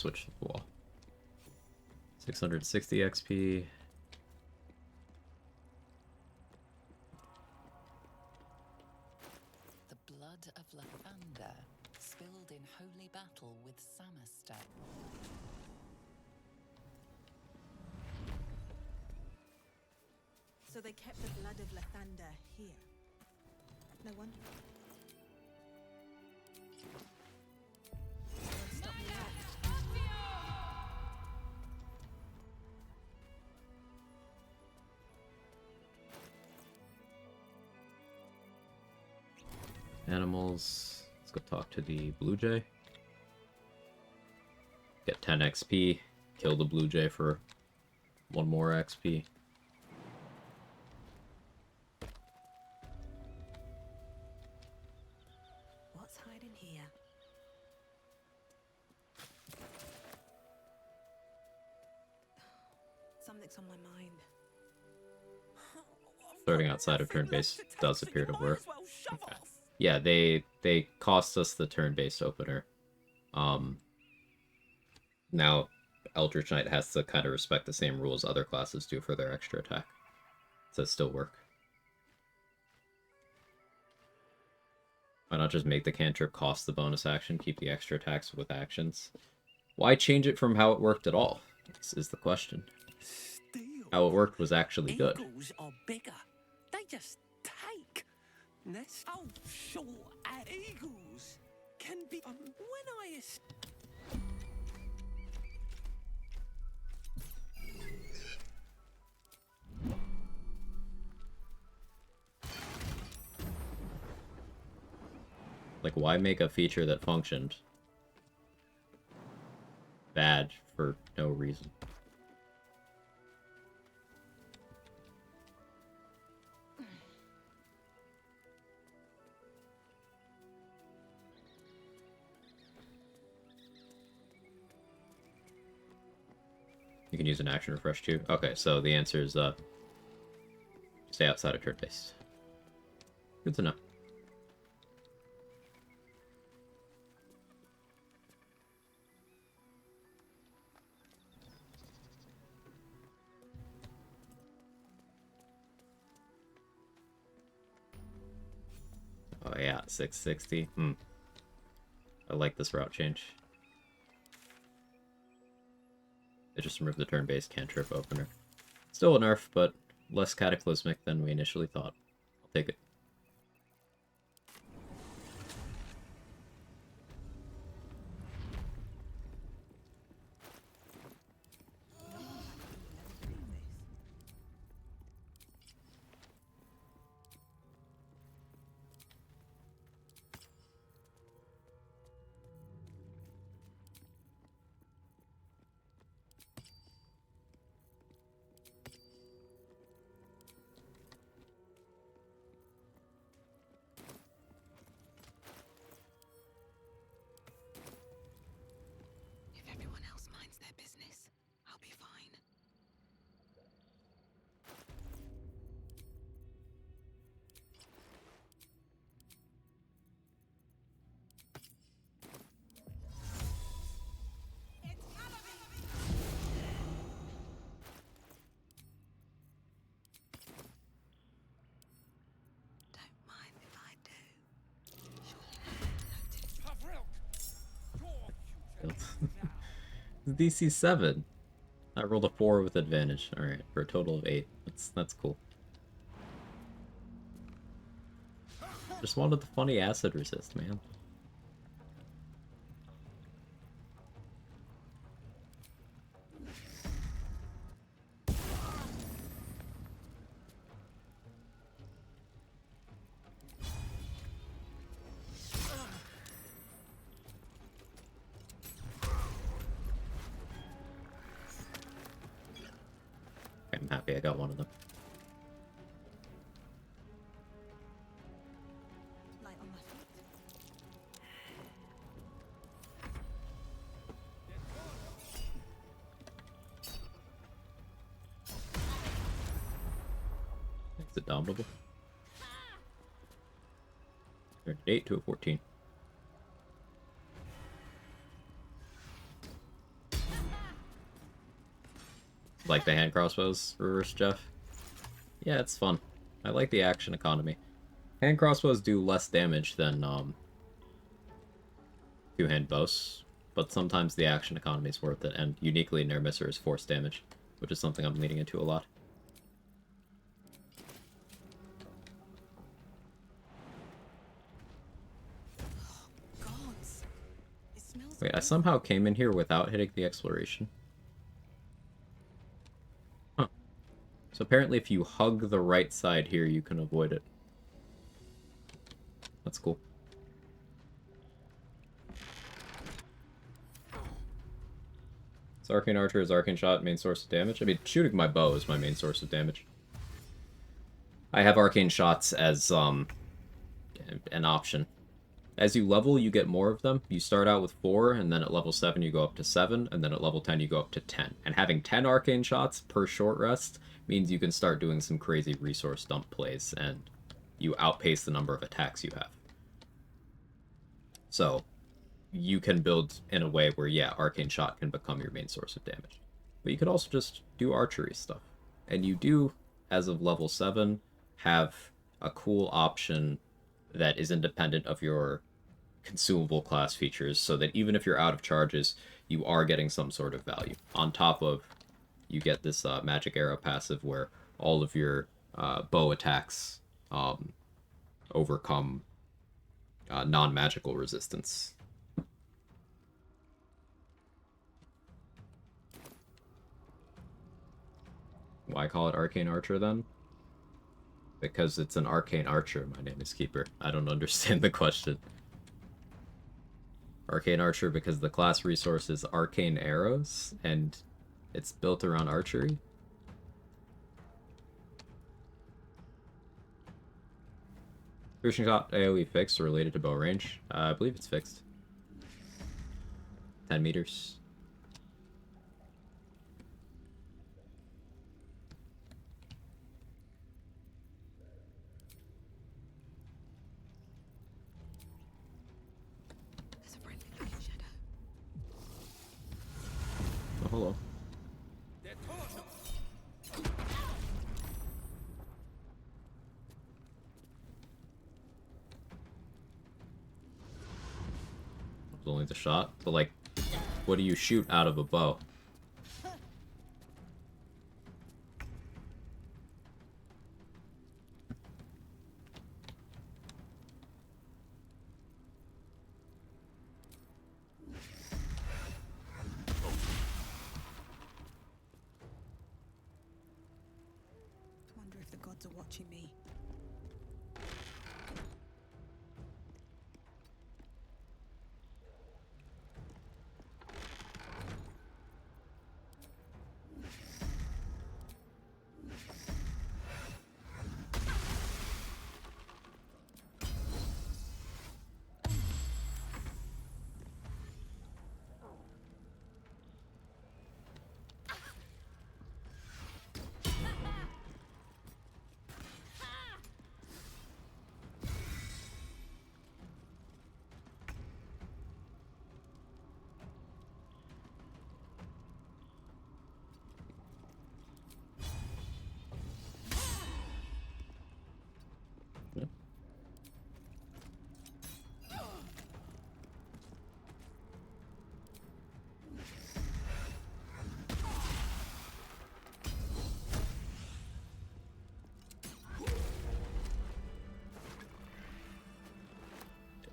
switch the wall. 660 XP. The blood of Lathander, spilled in holy battle with Samaster. So they kept the blood of Lathander here. No wonder. Won't stop me now. Animals. Let's go talk to the blue jay. Get 10 XP. Kill the blue jay for 1 more XP. What's hiding here? Something's on my mind. Flirting outside of turn-based does appear to work. Okay. Yeah, they cost us the turn-based opener. Now Eldritch Knight has to kind of respect the same rules other classes do for their extra attack. Does still work? Why not just make the cantrip cost the bonus action, keep the extra attacks with actions? Why change it from how it worked at all? This is the question. How it worked was actually good. Eagles are bigger. They just take. Oh, sure, eagles can be. When I. Like, why make a feature that functioned bad for no reason? You can use an action refresh too. Okay, so the answer is stay outside of turn base. Good to know. Oh yeah, 660. I like this route change. It just removed the turn-based cantrip opener. Still a nerf, but less cataclysmic than we initially thought. I'll take it. If everyone else minds their business, I'll be fine. Don't mind if I do. Surely no one will notice. DC 7. I rolled a 4 with advantage. Alright, for a total of 8. That's cool. Just wanted the funny acid resist, man. I'm happy I got one of them. Light on my feet. Is it dominable? Turned 8 to a 14. Like the hand crossbows, reverse Jeff? Yeah, it's fun. I like the action economy. Hand crossbows do less damage than two-hand bows, but sometimes the action economy is worth it, and uniquely near misser is force damage, which is something I'm leaning into a lot. Gods. It smells Wait, I somehow came in here without hitting the exploration. Huh. So apparently if you hug the right side here, you can avoid it. That's cool. So Arcane Archer is Arcane Shot main source of damage? I mean, shooting my bow is my main source of damage. I have Arcane Shots as an option. As you level, you get more of them. You start out with 4, and then at level 7 you go up to 7, and then at level 10 you go up to 10. And having 10 Arcane Shots per short rest means you can start doing some crazy resource dump plays, and you outpace the number of attacks you have. So, you can build in a way where, yeah, Arcane Shot can become your main source of damage. But you could also just do archery stuff. And you do, as of level 7, have a cool option that is independent of your consumable class features, so that even if you're out of charges, you are getting some sort of value. On top of, you get this magic arrow passive where all of your bow attacks overcome non-magical resistance. Why call it Arcane Archer then? Because it's an Arcane Archer, my name is Keeper. I don't understand the question. Arcane Archer because the class resource is Arcane Arrows, and it's built around archery? Piercing Shot AoE fixed or related to bow range? I believe it's fixed. 10 meters. There's a friendly green shadow. Oh, hello. It's only the shot, but like, what do you shoot out of a bow? I wonder if the gods are watching me.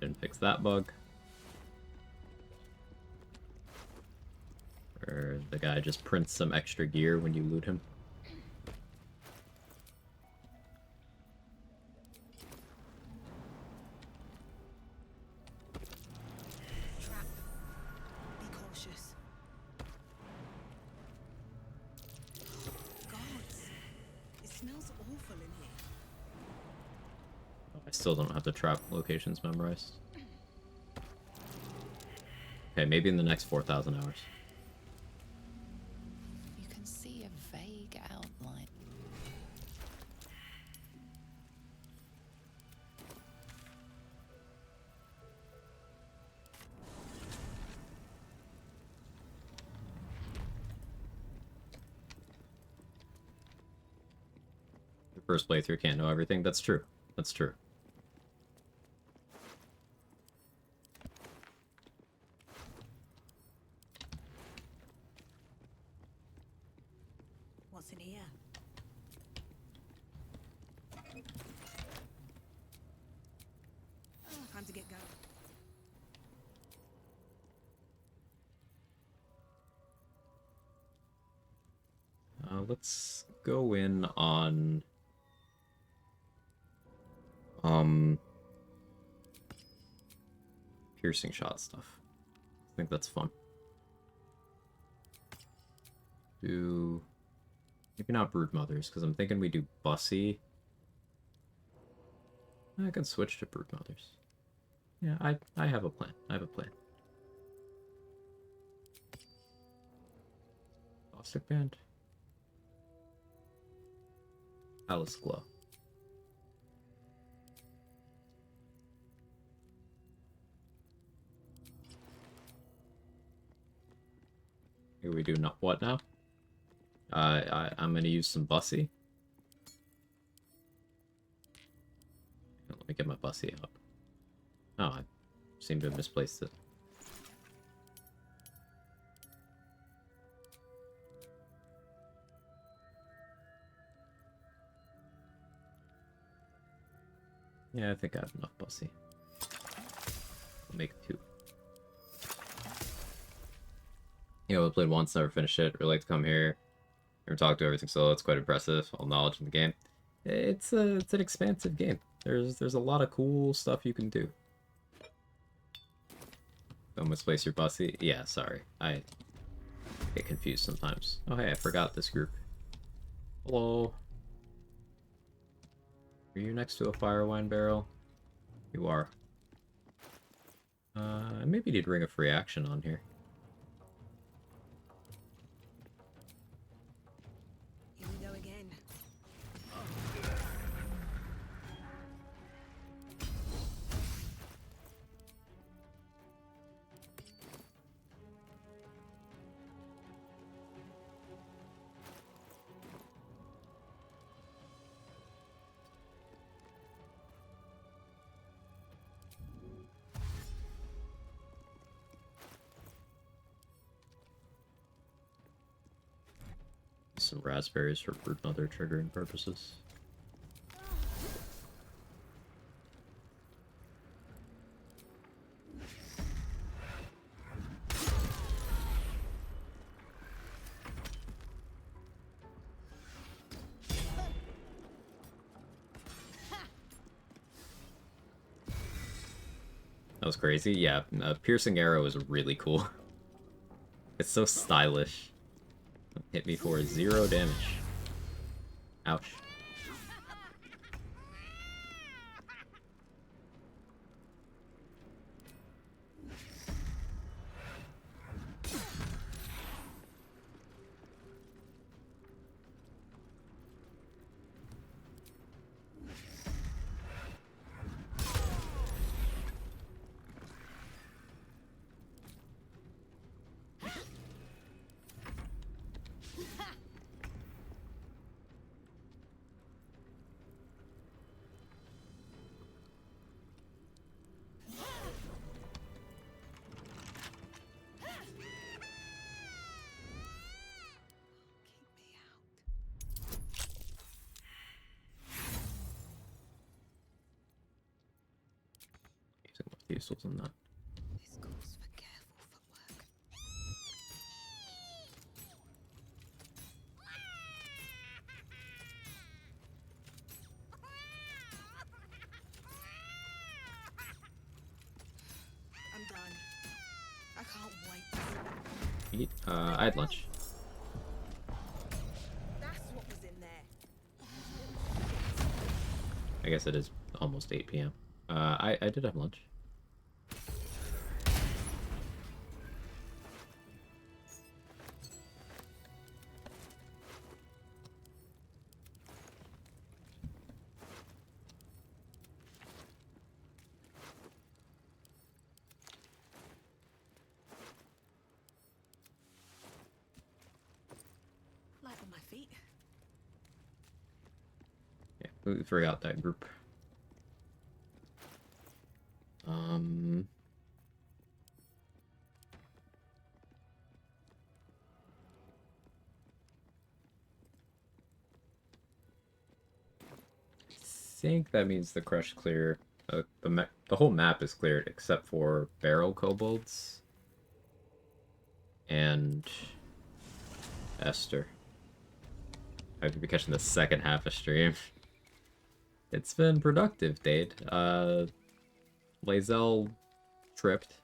Didn't fix that bug. Or the guy just prints some extra gear when you loot him. Trap. Be cautious. Gods. It smells awful in here. I still don't have the trap locations memorized. Okay, maybe in the next 4,000 hours. You can see a vague outline. first playthrough can't know everything. That's true. That's true. What's in here? Time to get going. Let's go in on piercing shot stuff. I think that's fun. Do maybe not brood mothers, because I'm thinking we do bussy. I can switch to brood mothers. Yeah, I have a plan. I have a plan. Caustic band. Alice glow. Here we do not what now? I'm gonna use some bussy. Let me get my bussy up. Oh, I seem to have misplaced it. Yeah, I think I have enough bussy. I'll make 2. You know, I played once, never finished it. Really like to come here. Never talk to everything solo. It's quite impressive. All knowledge in the game. It's an expansive game. There's a lot of cool stuff you can do. Don't misplace your bussy. Yeah, sorry. I get confused sometimes. Oh hey, I forgot this group. Hello. Are you next to a fire wine barrel? You are. I maybe need Ring of Free Action on here. Here we go again. Some raspberries for brood mother triggering purposes. That was crazy. Yeah, piercing arrow is really cool. It's so stylish. Hit me for 0 damage. Ouch. Keep me out. Using more useful than that. This calls for careful footwork. I'm done. I can't wait. Eat. I had lunch. That's what was in there. I guess it is almost 8 p.m. I did have lunch. Light on my feet. Yeah, We forgot that group. Um... I think that means the crush clear. The whole map is cleared except for barrel kobolds and Esther. I could be catching the second half of stream. It's been productive, Dade. Lae'zel tripped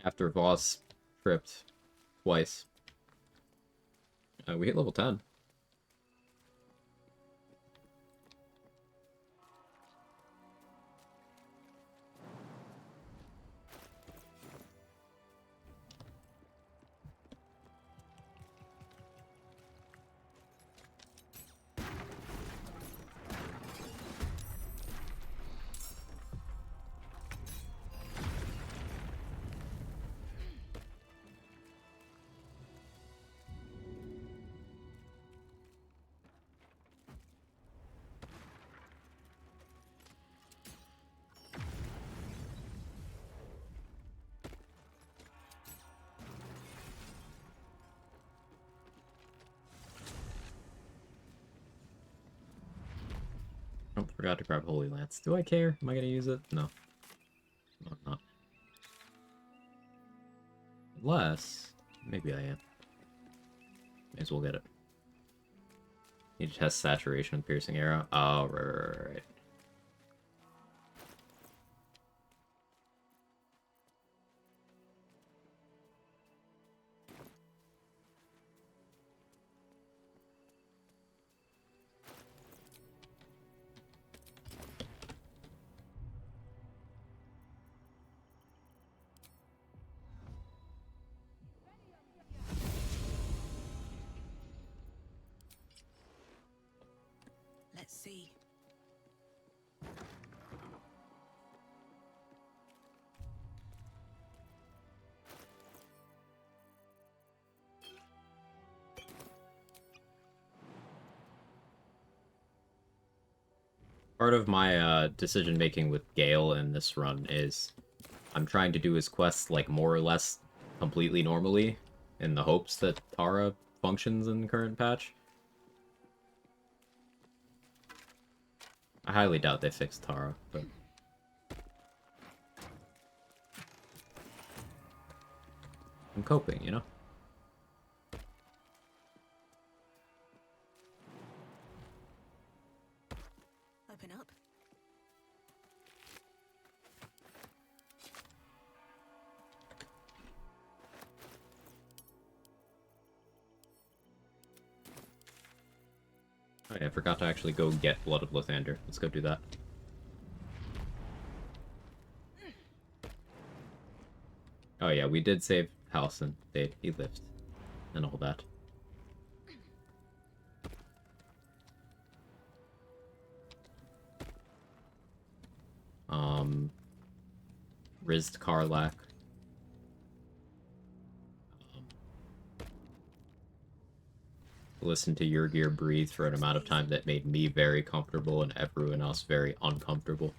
after Voss tripped twice. We hit level 10. Oh, forgot to grab Holy Lance. Do I care? Am I gonna use it? No. No, I'm not. Unless... maybe I am. May as well get it. Need to test saturation with piercing arrow. Oh, right. Let's see. Part of my decision making with Gale in this run is I'm trying to do his quests like more or less completely normally in the hopes that Tara functions in the current patch. I highly doubt they fixed Tara, but I'm coping, you know? Open up. Oh yeah, I forgot to actually go get Blood of Lathander. Let's go do that. Oh yeah, we did save Halson. He lived. And all that. Rizd Karlak. Listen to Your Gear breathe for an amount of time that made me very comfortable and everyone else very uncomfortable.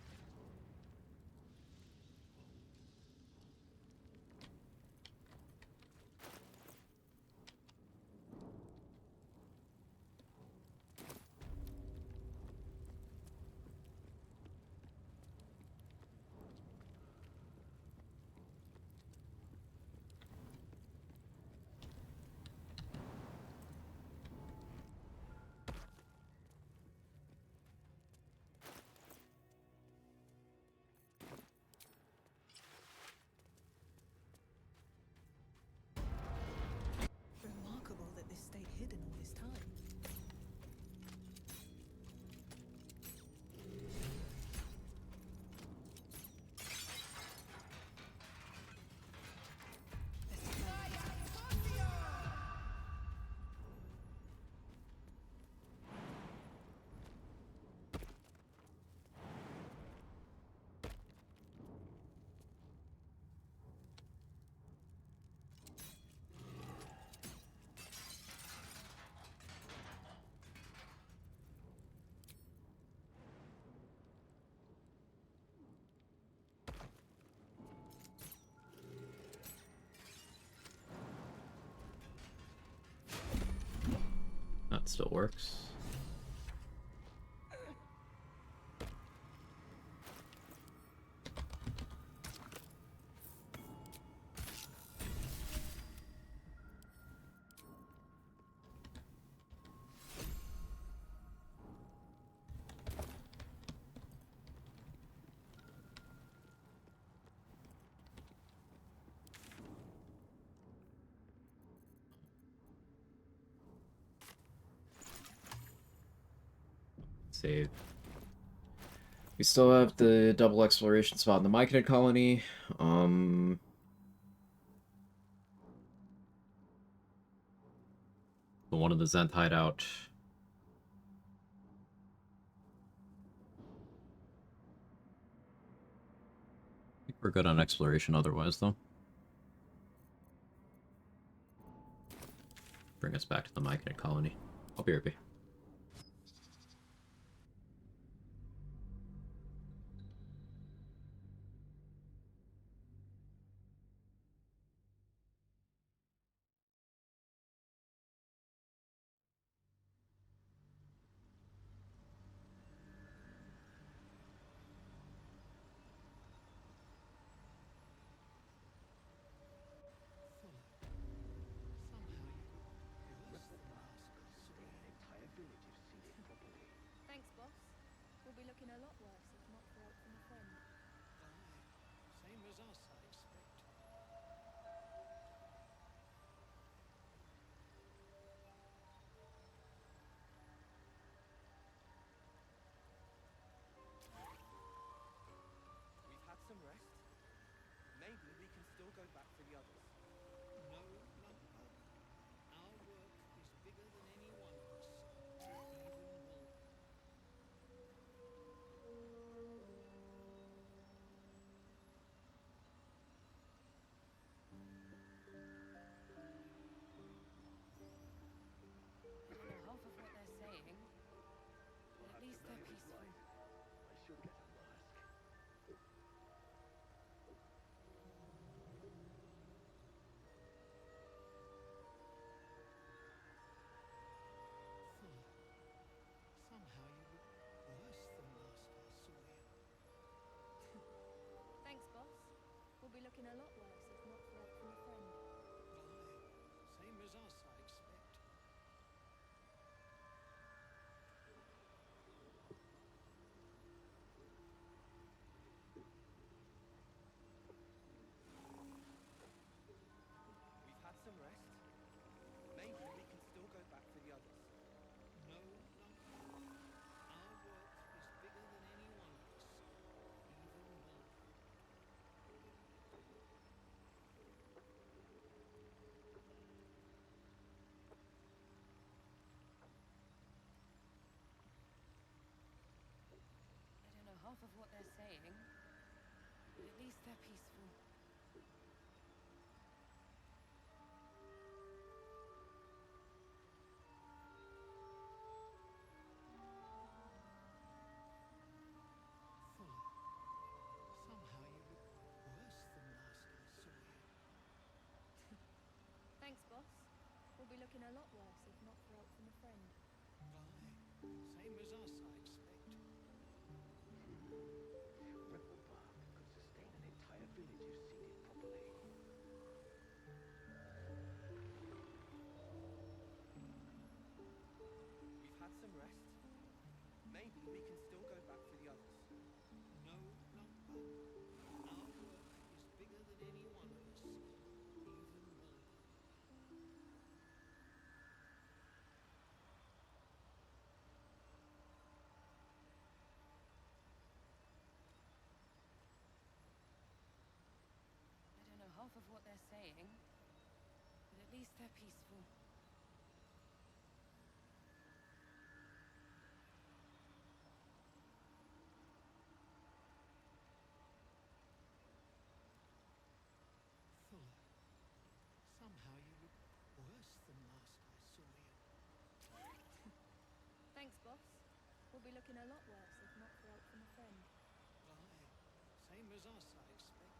still works. Save. We still have the double exploration spot in the Myconid colony. The one in the Zenth hideout. I think we're good on exploration otherwise, though. Bring us back to the Myconid colony. I'll be right back. Thanks, boss. We'll be looking a lot worse if not for help from a friend. Same as us, I expect. We've had some rest. Maybe we can still go back for the others. No, Lumper. Our work is bigger than any one of us. Even more. I don't know half of what they're saying, but at least they're peaceful. Somehow you look worse than last I saw you. Thanks, boss. We'll be looking a lot worse if not for help from a friend. Same as us, I expect. We've had some rest. Maybe we can still go back for the others. No, Lumper. Our work is bigger than any one of us. Even more. I don't know half of what they're saying, but at least they're peaceful. Fuller. Somehow you look worse than last I saw you. Thanks, boss. We'll be looking a lot worse if not for help from a friend. Same as us, I expect. Ripple bark could sustain an entire village if seeded properly. We've had some rest. Maybe we can still go back for the others. No, Lumper. Our work is bigger than any one of us. Even more. I don't know half of what they're saying, but at least they're peaceful. Fuller. Somehow you look worse than last I saw you. Thanks, boss. We'll be looking a lot worse if not for help from a friend. Same as us, I expect.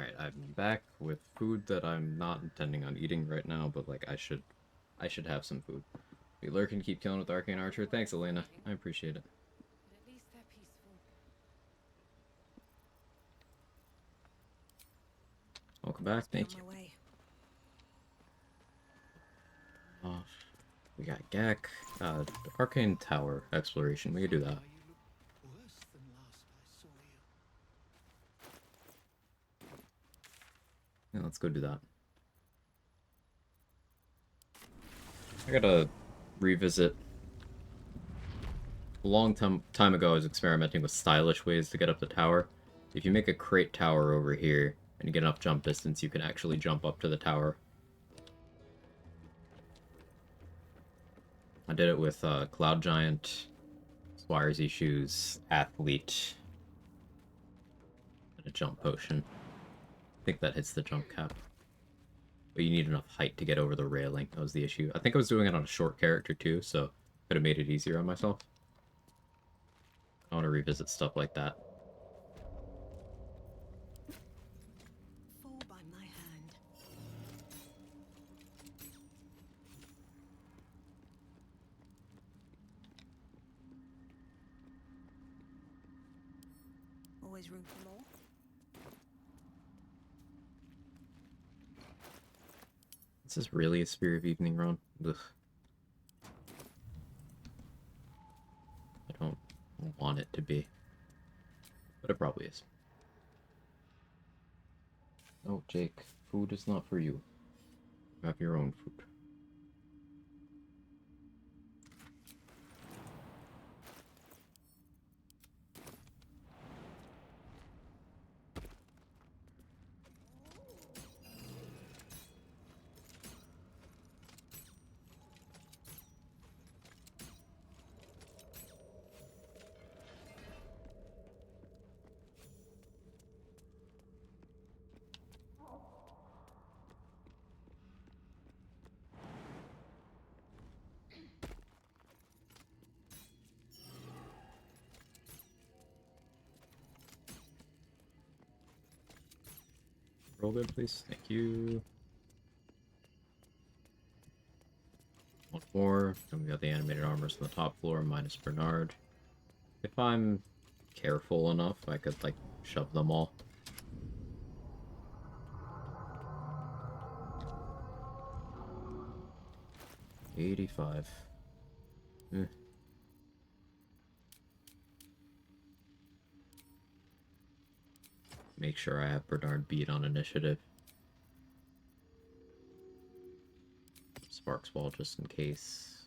Alright, I'm back with food that I'm not intending on eating right now, but like I should have some food. We lurk and keep killing with Arcane Archer. Thanks, Elena. I appreciate it. But at least they're peaceful. Welcome back. Be Thank on you. my way. We got Gak. Arcane Tower exploration. We could do that. You look worse than last I saw you. Yeah, let's go do that. I gotta revisit. A long time ago, I was experimenting with stylish ways to get up the tower. If you make a crate tower over here, and you get enough jump distance, you can actually jump up to the tower. I did it with Cloud Giant, Swiresy Shoes, Athlete, and a jump potion. I think that hits the jump cap. But you need enough height to get over the railing. That was the issue. I think I was doing it on a short character too, so could have made it easier on myself. I want to revisit stuff like that. Fall by my hand. Always room for more. This is really a Spear of Evening run. Ugh. I don't want it to be. But it probably is. Oh, Jake, food is not for you. You have your own food. Roll good, please. Thank you. One more. Then we got the animated armors on the top floor, minus Bernard. If I'm careful enough, I could, like, shove them all. $85. Eh. Make sure I have Bernard beat on initiative. Sparks Ball just in case.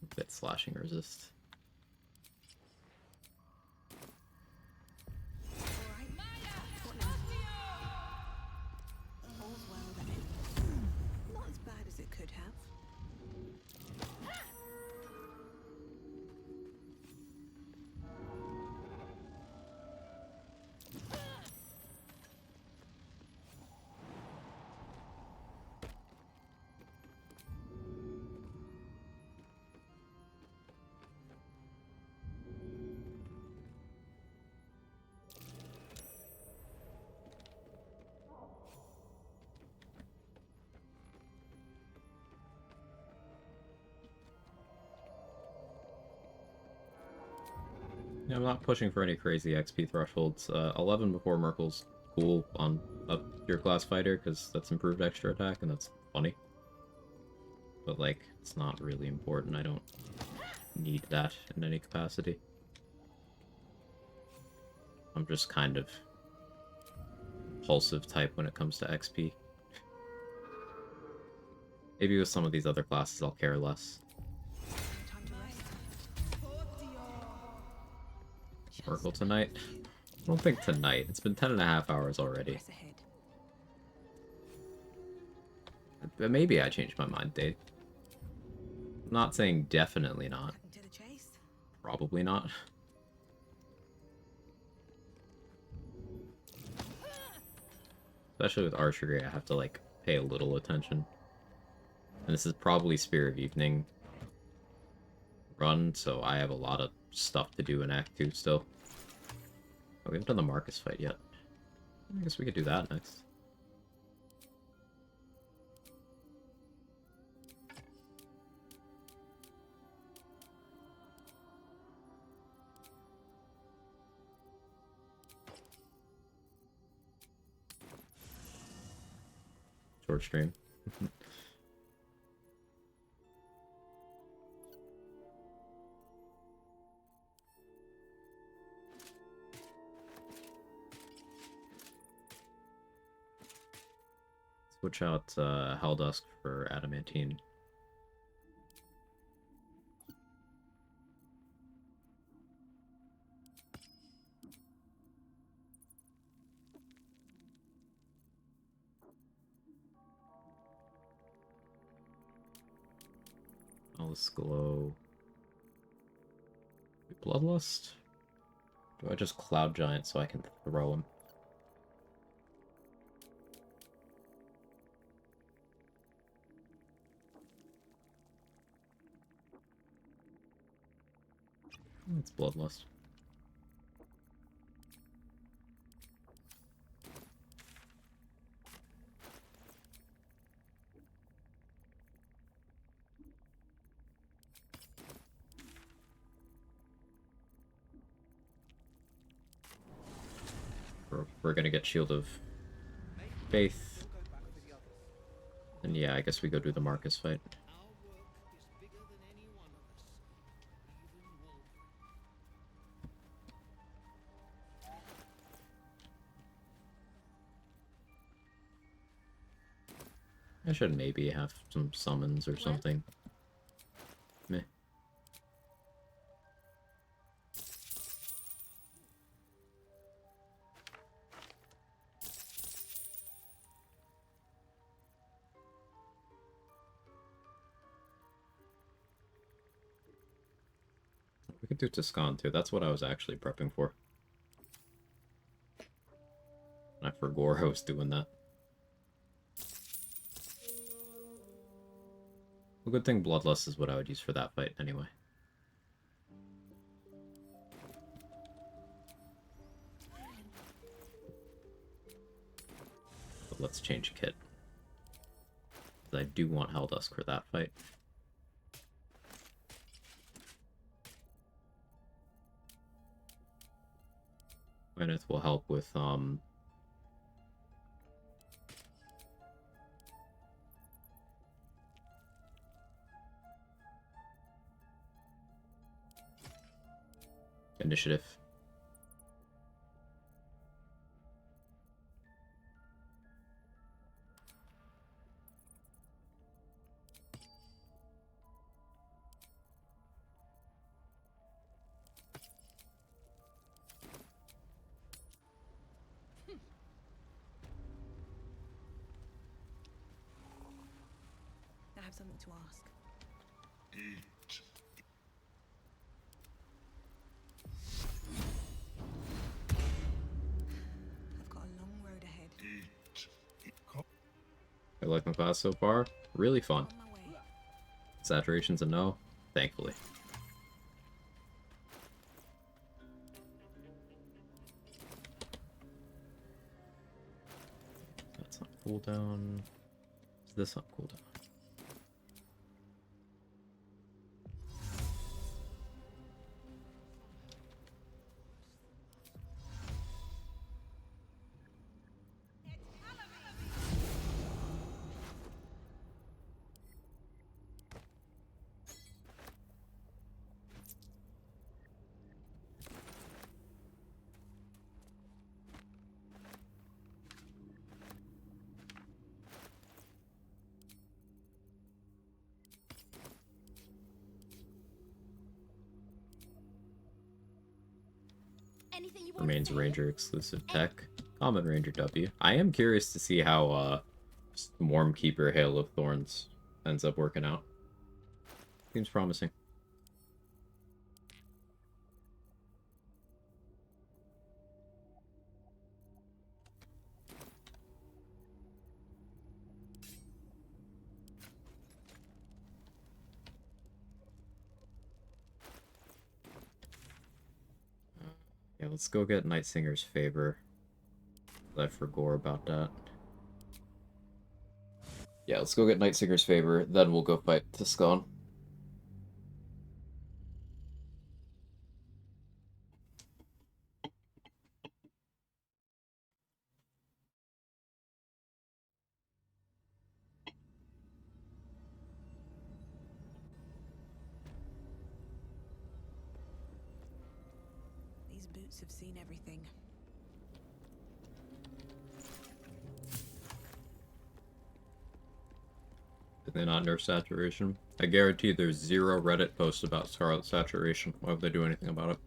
A bit slashing resist. Alright. What now? All's well that ends. Not as bad as it could have. Yeah, I'm not pushing for any crazy XP thresholds. 11 before Merkel's cool on a pure class fighter, because that's improved extra attack, and that's funny. But, like, it's not really important. I don't need that in any capacity. I'm just kind of impulsive type when it comes to XP. Maybe with some of these other classes I'll care less. Time to rest. Merkel tonight? I don't think tonight. It's been 10.5 hours already. Press ahead. But maybe I changed my mind, Dave. I'm not saying definitely not. Cutting to the chase. Probably not. Especially with archery, I have to, like, pay a little attention. And this is probably Spear of Evening run, so I have a lot of stuff to do in Act 2 still. we haven't done the Marcus fight yet. I guess we could do that next. Short stream. Switch out Helldusk for Adamantine. Alice Glow. Bloodlust? Do I just Cloud Giant so I can throw him? It's Bloodlust. We're gonna get Shield of Faith. And yeah, I guess we go do the Marcus fight. I should maybe have some summons or something. Meh. We could do Tuscan too. That's what I was actually prepping for. I forgot I was doing that. A good thing Bloodlust is what I would use for that fight anyway. But let's change kit. I do want Helldusk for that fight. Gwyneth will help with initiative. I have something to ask. I've got a long road ahead. I like my class so far. Really fun. On my way. Saturation's a no, thankfully. That's on cooldown. Is this on cooldown? Anything you want Remains to Ranger exclusive tech. Common Ranger W. I am curious to see how Stormkeeper Hail of Thorns ends up working out. Seems promising. Yeah, let's go get Night Singer's Favor. I forgot about that. Yeah, let's go get Night Singer's Favor, then we'll go fight Tiscon. These boots have seen everything. Did they not nerf saturation? I guarantee there's 0 Reddit posts about Scarlet Saturation. Why would they do anything about it?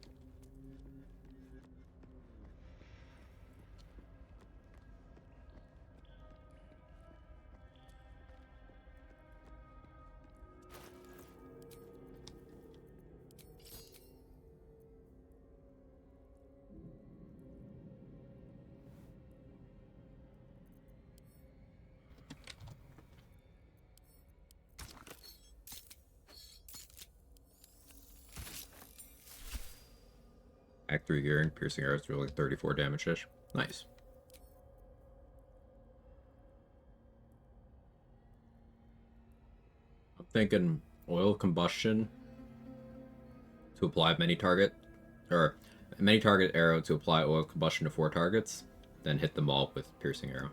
Act 3 gearing, piercing arrows dealing 34 damage-ish. Nice. I'm thinking oil combustion to apply many target, or many target arrow to apply oil combustion to 4 targets, then hit them all with piercing arrow.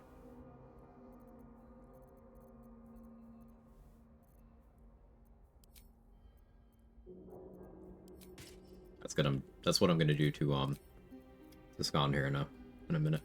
That's what I'm gonna do to Tiscon here in a minute.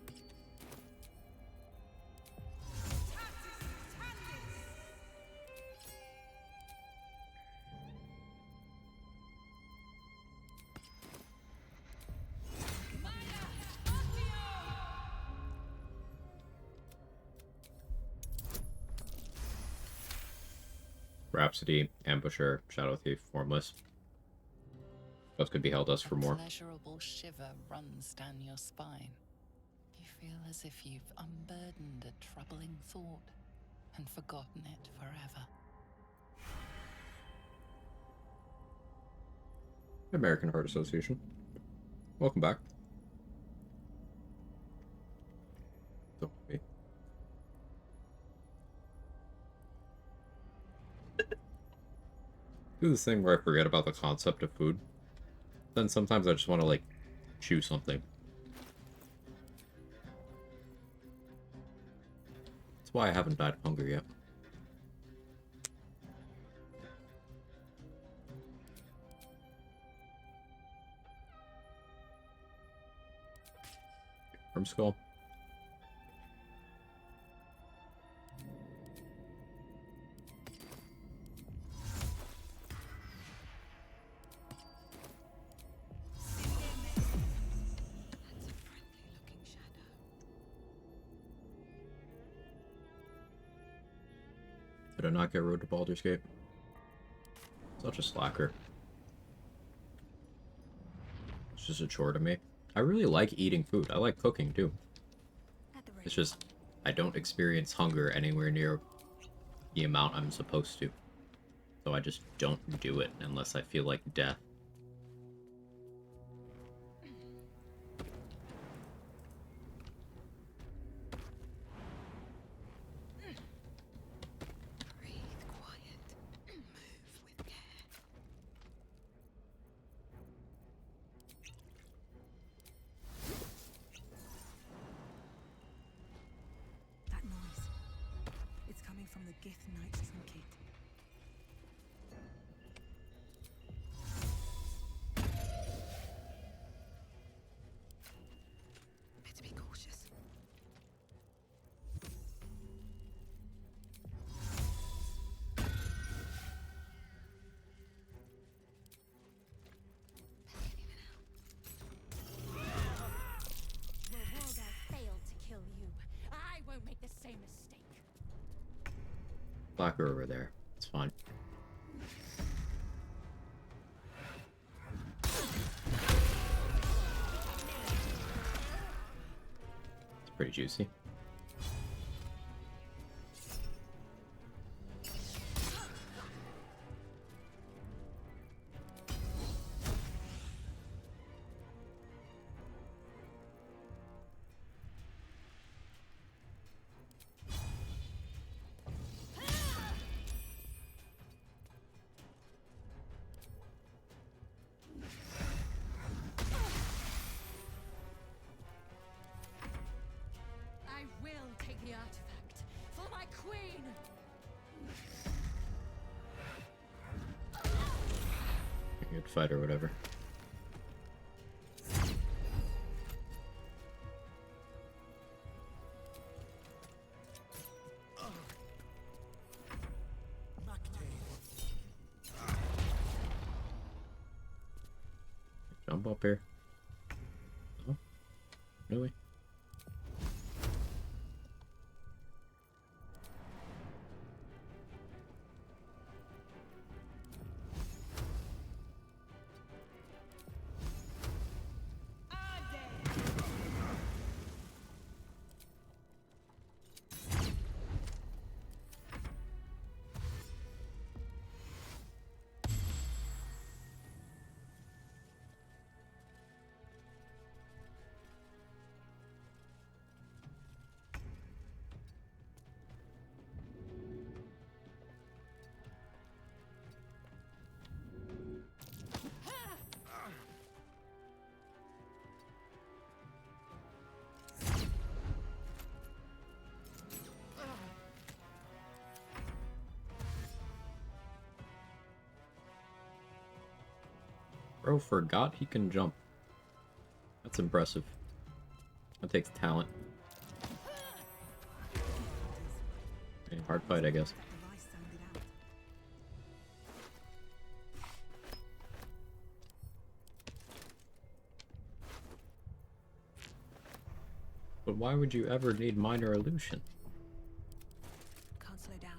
Rhapsody, Ambusher, Shadow Thief, Formless. Those could be held us for more. A pleasurable shiver runs down your spine. You feel as if you've unburdened a troubling thought and forgotten it forever. American Heart Association. Welcome back. Don't be. Do this thing where I forget about the concept of food. Then sometimes I just want to, like, chew something. That's why I haven't died of hunger yet. From Skull. Did I not get Road to Baldur's Gate? Such a slacker. It's just a chore to me. I really like eating food. I like cooking too. It's just, I don't experience hunger anywhere near the amount I'm supposed to. So I just don't do it unless I feel like death. Blacker over there. It's fine. It's pretty juicy. Good fight or whatever. Jump up here. Oh, really? Bro forgot he can jump. That's impressive. That takes talent. Okay, hard fight, I guess. Device sounded out. But why would you ever need minor illusion? Can't slow down.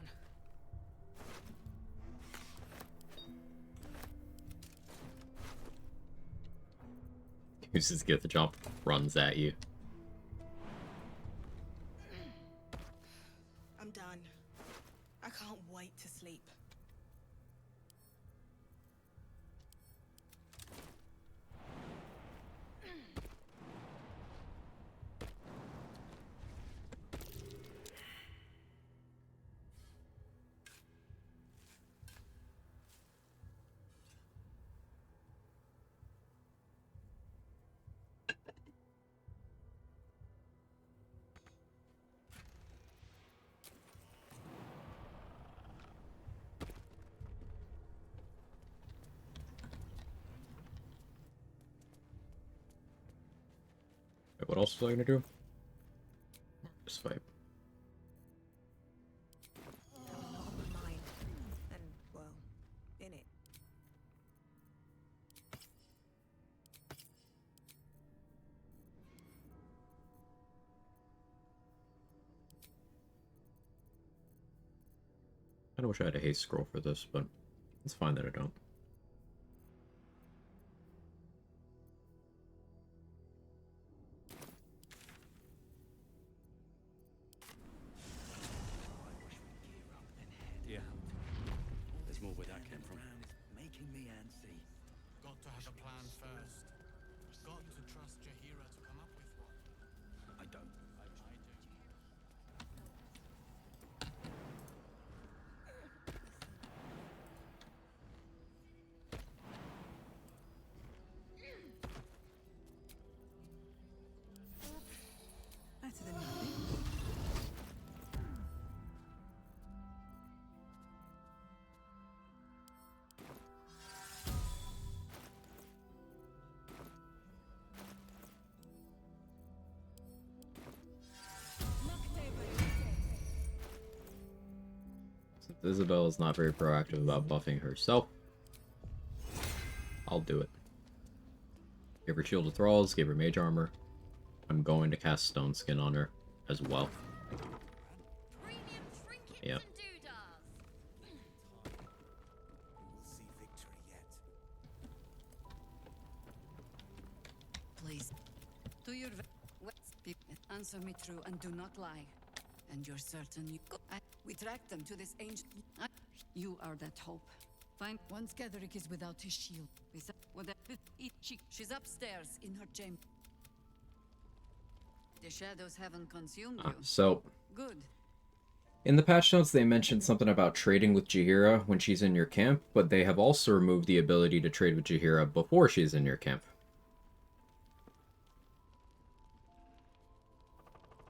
Uses get the jump, runs at you. I'm done. I can't wait to sleep. Wait, what else was I gonna do? Just fight. Have a lot on my mind. And, well, in it. I wish I had a haste scroll for this, but it's fine that I don't. Yeah. There's more where that came from. Making me antsy. Got to have a plan first. Got to trust Jaheira to come up with one. I don't. I do. Better than nothing. Since Isabel is not very proactive about buffing herself, I'll do it. Give her Shield of Thralls, give her Mage Armor. I'm going to cast Stone Skin on her as well. Premium trinkets Yep. and doodahs. We'll see victory yet. Please, do your answer me true and do not lie. And you're certain you go. We tracked them to this ancient. You are that hope. Find one Sketherick is without his shield. She's upstairs in her chamber. The shadows haven't consumed you. So, Good. in the patch notes they mentioned something about trading with Jaheira when she's in your camp, but they have also removed the ability to trade with Jaheira before she's in your camp.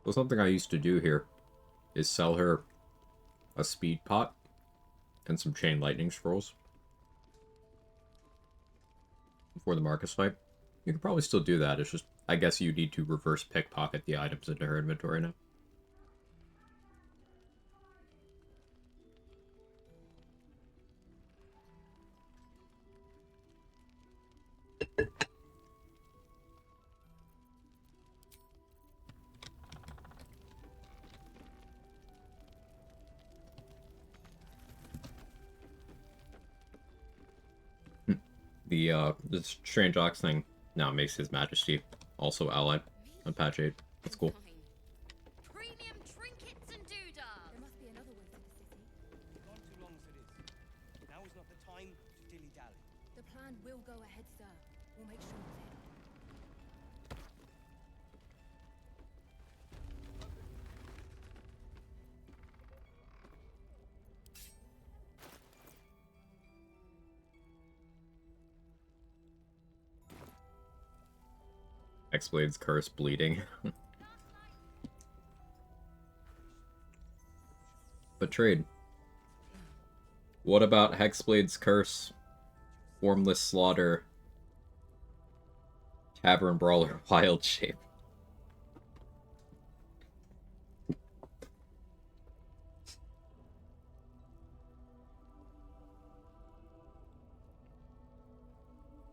So something I used to do here is sell her a speed pot and some chain lightning scrolls. before the Marcus fight. You could probably still do that. It's just, I guess you need to reverse pickpocket the items into her inventory now. The Strange Ox thing now makes His Majesty also allied on patch 8. That's cool. Premium trinkets and doodads. There must be another way to the city. Gone too long as it is. Now is not the time to dilly-dally. The plan will go ahead, sir. We'll make sure of it. Hexblade's Curse bleeding. But trade. What about Hexblade's Curse, Formless Slaughter, Tavern Brawler, Wild Shape?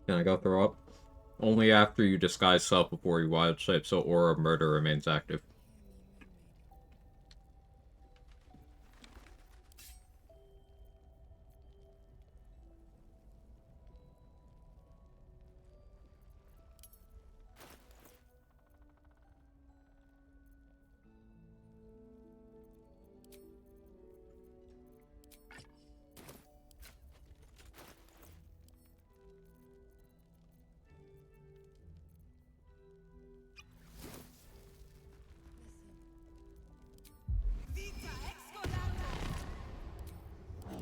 Can I go throw up? Only after you disguise self before you wild shape, so Aura Murder remains active.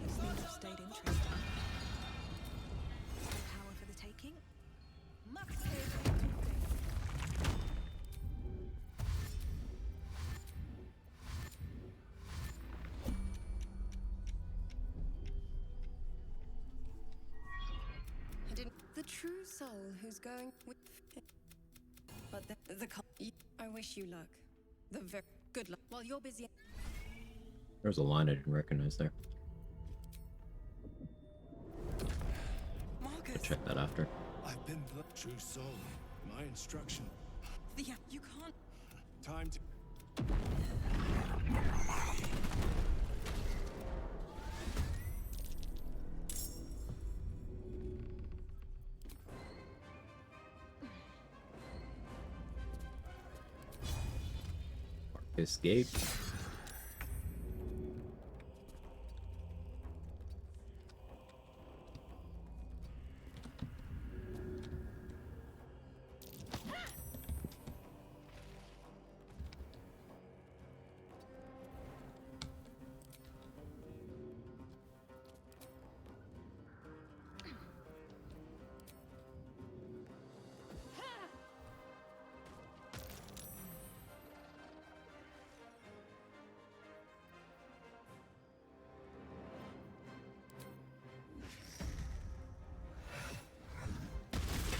These things have stayed interesting. Power for the taking. I didn't. The true soul who's going with. But I wish you luck. The very good luck. While you're busy. There's a line I didn't recognize there. Marcus! I'll check that after. I've been the true soul. My instruction. Yeah, you can't. Time to. Escape.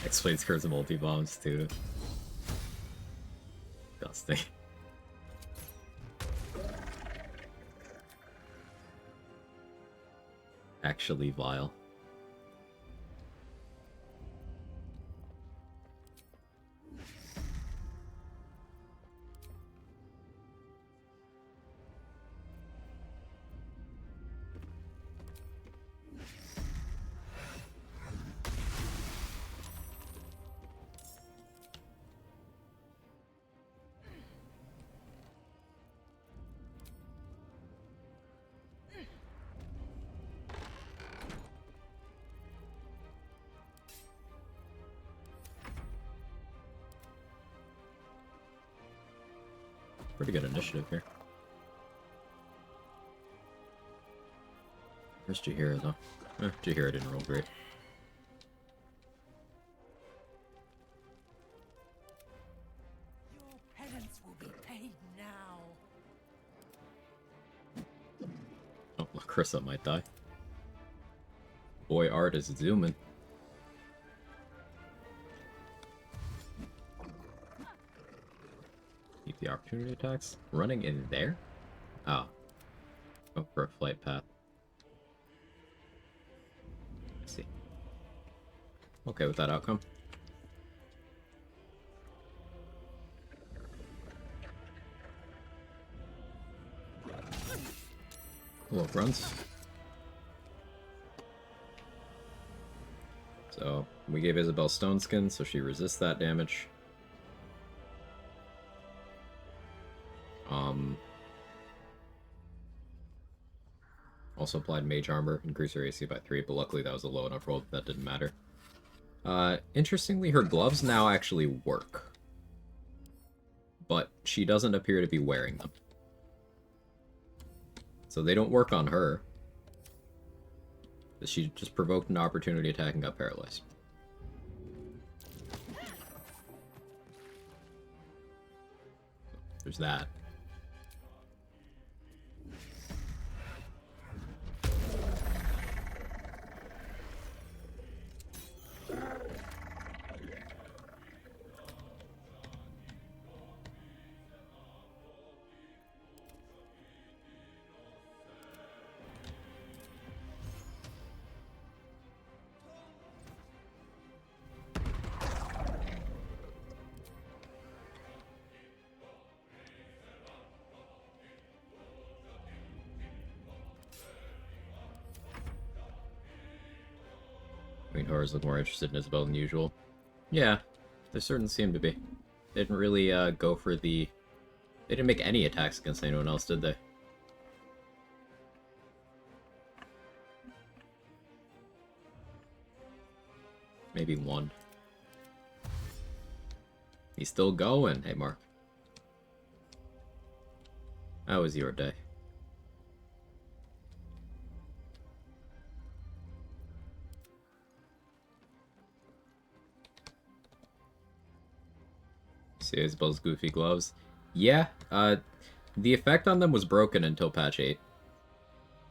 Explains curves of multi-bombs too. Disgusting. Actually vile. Pretty good initiative here. Where's Jaheira though? Jaheira didn't roll great. Your penance will be paid now. Oh, Larissa might die. Boy, art is zooming. the opportunity attacks. Running in there? Oh. Oh, for a flight path. Let's see. Okay with that outcome. Little runs. So, we gave Isabel Stone Skin, so she resists that damage. Also applied Mage Armor, increased her AC by 3, but luckily that was a low enough roll that didn't matter. Interestingly, her gloves now actually work. But she doesn't appear to be wearing them. So they don't work on her. She just provoked an opportunity attack and got paralyzed. There's that. I mean, horrors look more interested in Isabel than usual. Yeah, they certainly seem to be. They didn't really go for the... They didn't make any attacks against anyone else, did they? Maybe one. He's still going. Hey, Mark. How was your day? See Isabel's goofy gloves. Yeah, the effect on them was broken until patch 8.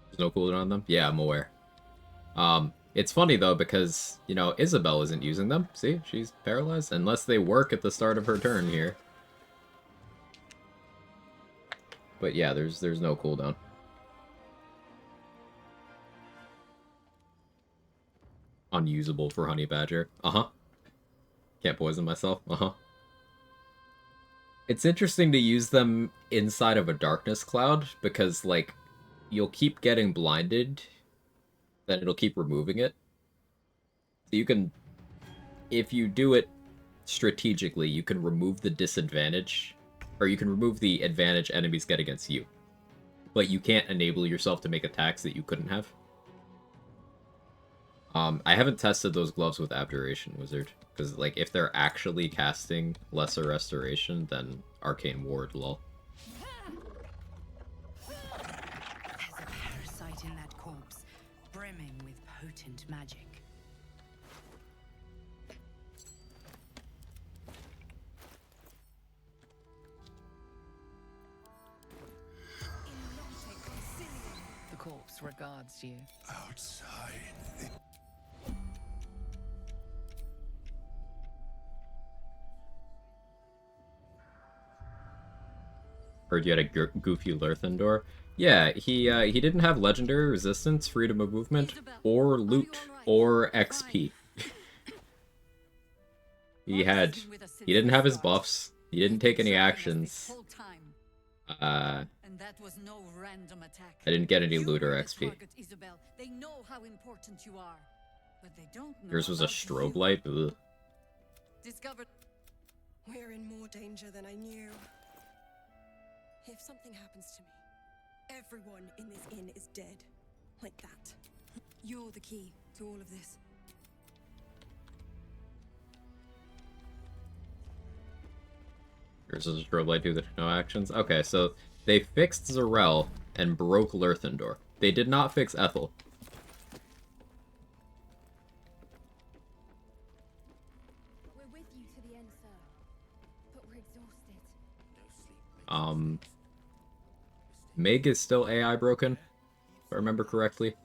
There's no cooldown on them? Yeah, I'm aware. It's funny though, because, you know, Isabel isn't using them. See? She's paralyzed. Unless they work at the start of her turn here. But yeah, there's no cooldown. Unusable for Honey Badger. Uh-huh. Can't poison myself. Uh-huh. It's interesting to use them inside of a darkness cloud, because, like, you'll keep getting blinded, then it'll keep removing it. So you can, if you do it strategically, you can remove the disadvantage, or you can remove the advantage enemies get against you. But you can't enable yourself to make attacks that you couldn't have. I haven't tested those gloves with Abjuration Wizard, because, like, if they're actually casting Lesser Restoration, then Arcane Ward, lol. There's a parasite in that corpse, brimming with potent magic. The corpse regards you. Outside. Heard you had a goofy Lerthendor. Yeah, he didn't have legendary resistance, freedom of movement, or loot, or XP. he didn't have his buffs. He didn't take any actions. I didn't get any loot or XP. Yours was a strobe light? Ugh. We're in more danger than I knew. If something happens to me, everyone in this inn is dead. Like that. You're the key to all of this. Yours is a strobe light, do the no actions. Okay, so they fixed Zarel and broke Lerthendor. They did not fix Ethel. We're with you to the end, sir. But we're exhausted. Meg is still AI broken, if I remember correctly.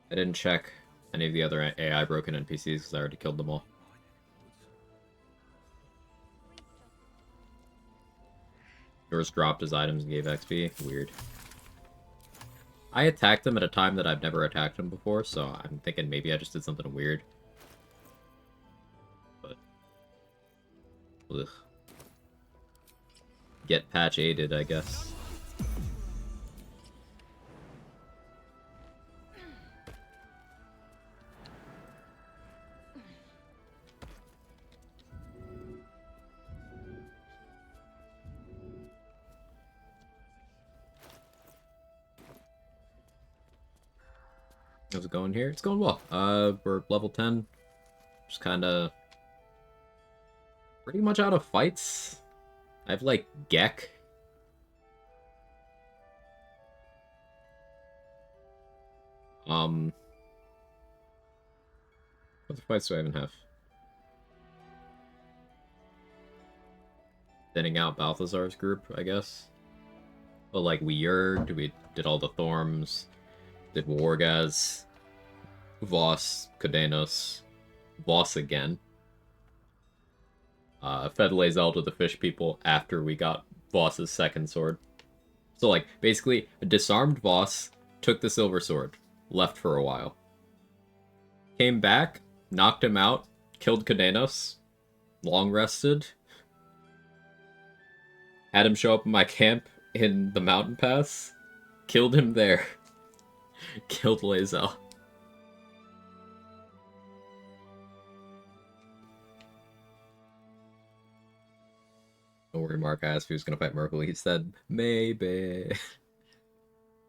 I didn't check any of the other AI broken NPCs because I already killed them all. Doors dropped his items and gave XP. Weird. I attacked him at a time that I've never attacked him before, so I'm thinking maybe I just did something weird. But... ugh. Get patch aided, I guess. How's it going here? It's going well. We're level 10. Just kinda... pretty much out of fights. I have, like, Gek. What other fights do I even have? Thinning out Balthazar's group, I guess. But, like, we Yerged, we did all the Thorms, did Wargaz, Voss, Cadenos, Voss again. Fed Lae'zel to the fish people after we got Voss's second sword. So, like, basically, a disarmed Voss, took the silver sword, left for a while. Came back, knocked him out, killed Cadenos, long rested. Had him show up in my camp in the mountain pass, killed him there. Killed Lae'zel. Don't worry, Mark asked if he was gonna fight Merkel. He said, maybe.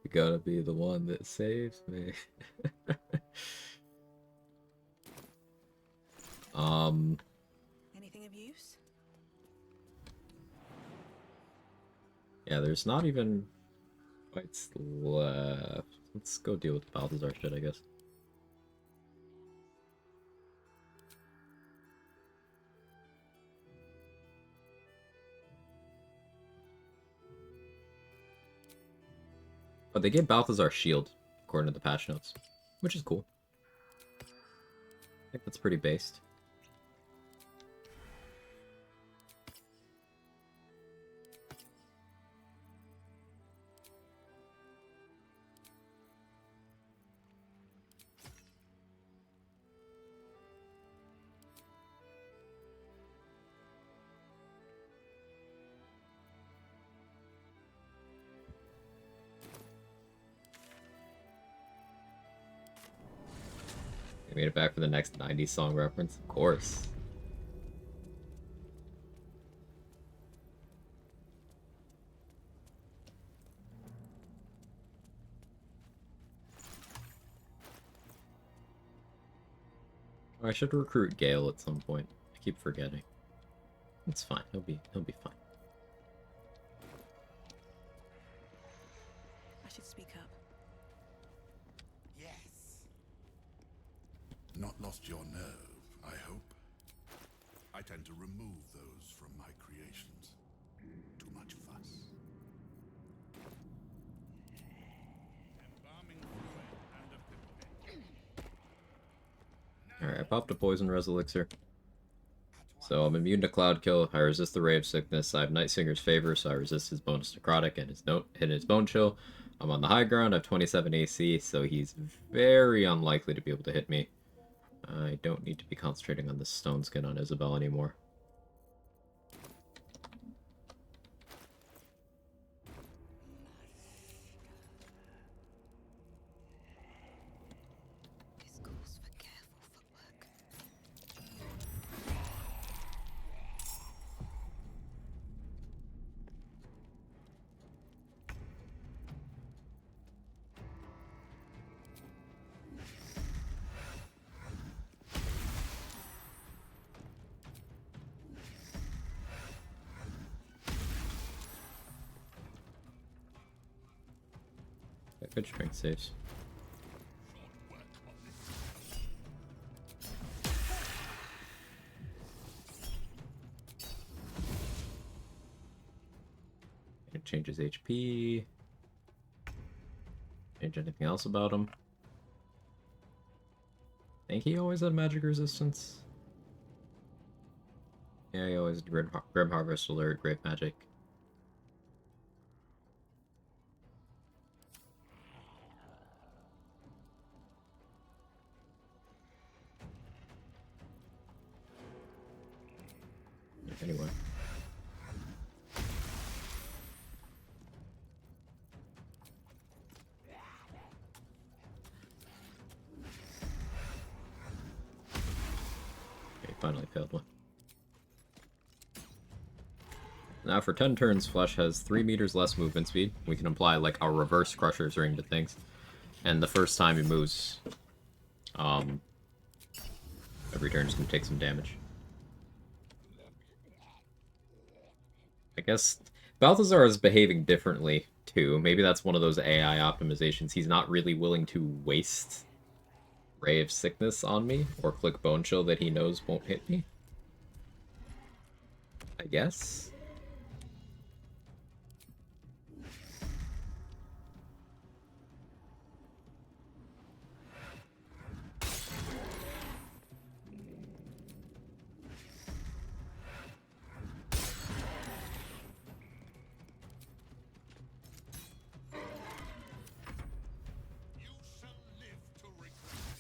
You gotta be the one that saves me. Anything of use? Yeah, there's not even fights left. Let's go deal with the Balthazar shit, I guess. But they gave Balthazar shield, according to the patch notes, which is cool. I think that's pretty based. Made it back for the next 90s song reference, of course. I should recruit Gale at some point. I keep forgetting. It's fine. He'll be fine. I should speak up. Not lost your nerve, I hope. I tend to remove those from my creations. Too much fuss. Alright, I popped a poison res elixir. So I'm immune to cloud kill, I resist the ray of sickness, I have Night Singer's favor, so I resist his bonus necrotic and his bone chill. I'm on the high ground, I have 27 AC, so he's very unlikely to be able to hit me. I don't need to be concentrating on the stone skin on Isabel anymore. This calls for careful footwork. Good strength saves. It changes HP. Change anything else about him? I think he always had magic resistance. Yeah, he always had Grim Harvest Alert, Great Magic. anyway. Okay, finally failed one. Now for 10 turns, Flesh has 3 meters less movement speed. We can apply like a reverse Crusher's Ring to things. And the first time he moves, every turn is going to take some damage. I guess Balthazar is behaving differently, too. Maybe that's one of those AI optimizations. He's not really willing to waste Ray of Sickness on me, or click Bone Chill that he knows won't hit me. I guess?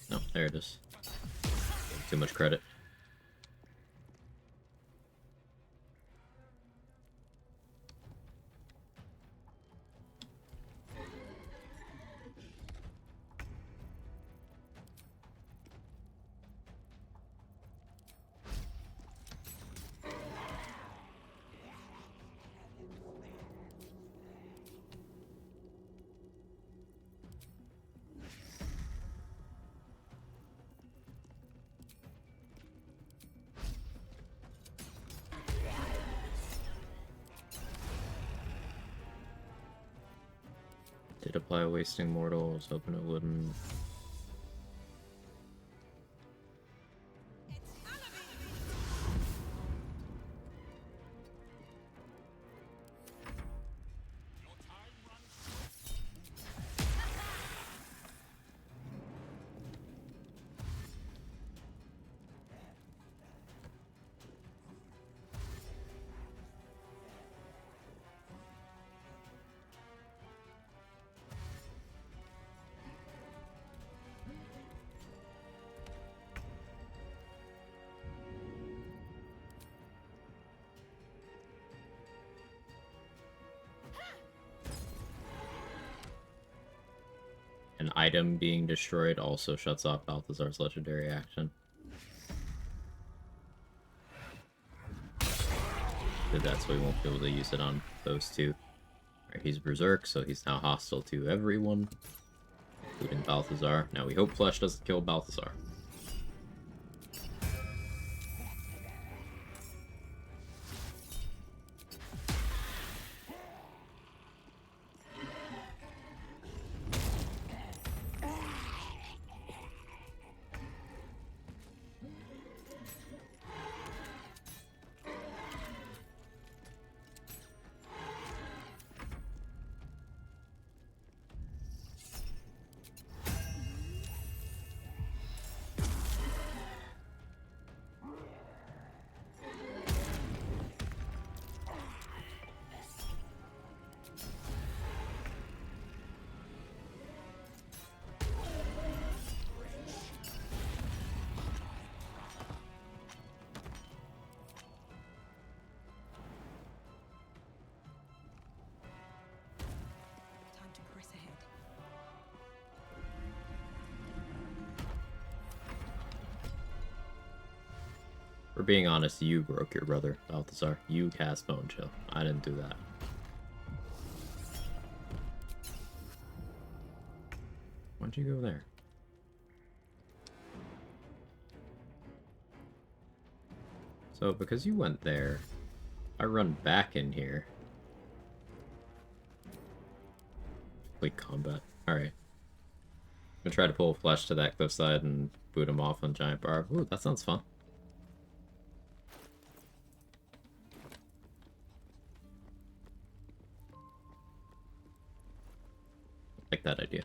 No, there it is. Too much credit. Did apply Wasting Mortal, was hoping it wouldn't. An item being destroyed also shuts off Balthazar's legendary action. So that's why we won't be able to use it on those two. Right, he's Berserk, so he's now hostile to everyone, including Balthazar. Now we hope Flesh doesn't kill Balthazar. Time to press ahead. For being honest, you broke your brother, Balthazar. You cast Bone Chill. I didn't do that. Why'd you go there? So, because you went there, I run back in here. Complete combat. Alright. I'm gonna try to pull Flesh to that cliffside and boot him off on Giant Barb. Ooh, that sounds fun. Like that idea.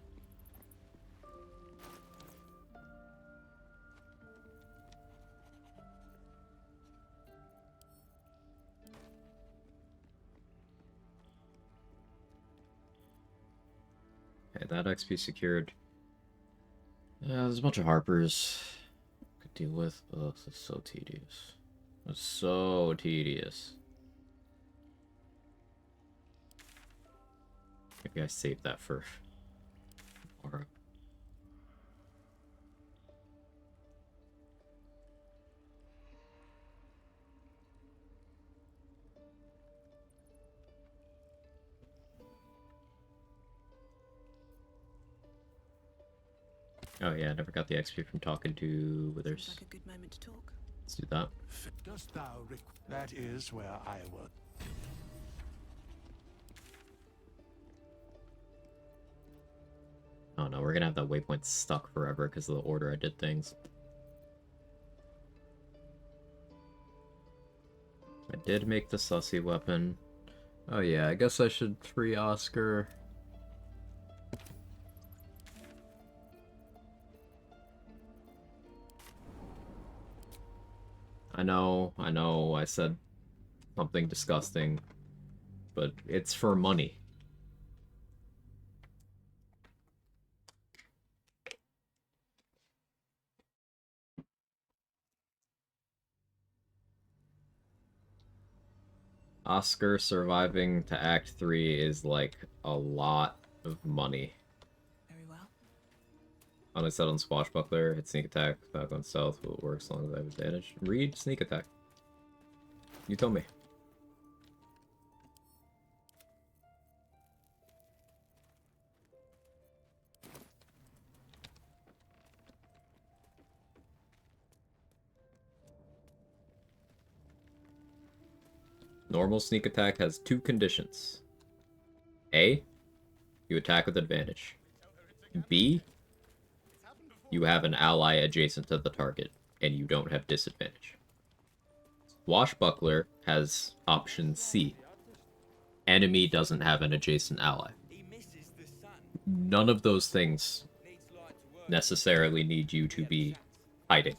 Okay, that XP secured. There's a bunch of Harpers could deal with. Ugh, this is so tedious. was so tedious. Maybe I saved that for tomorrow. Oh yeah, I never got the XP from talking to withers. Seems like a good moment to talk. Let's do that. Dost thou that is where I will. Oh no, we're gonna have that waypoint stuck forever because of the order I did things. I did make the sussy weapon. Oh yeah, I guess I should free Oscar. I know, I said something disgusting, but it's for money. Oscar surviving to Act 3 is like a lot of money. Very well. On a set on Swashbuckler, hit sneak attack, back on stealth, will work as long as I have advantage. Read sneak attack. You tell me. Normal sneak attack has 2 conditions. A, you attack with advantage. B, you have an ally adjacent to the target, and you don't have disadvantage. Swashbuckler has option C. Enemy doesn't have an adjacent ally. None of those things necessarily need you to be hiding.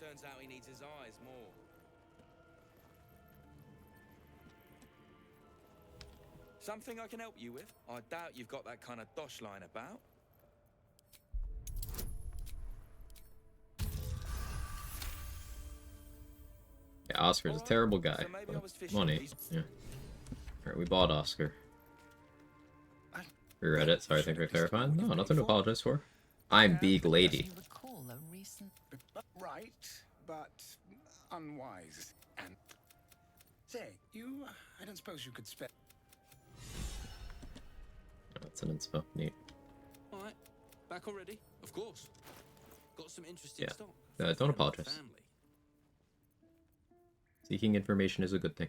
Something I can help you with? I doubt you've got that kind of dosh line about. Yeah, Oscar's a terrible guy. But money. Yeah. Alright, we bought Oscar. Reread it. Sorry, thank you for clarifying. No, nothing to apologize for. I'm Big Lady. You recall a recent Right, but unwise. And say, you. I don't suppose you could spare. That's an inspo. Neat. Alright, back already? Of course. Got some interesting Yeah. stock. Don't apologize. Family. Seeking information is a good thing.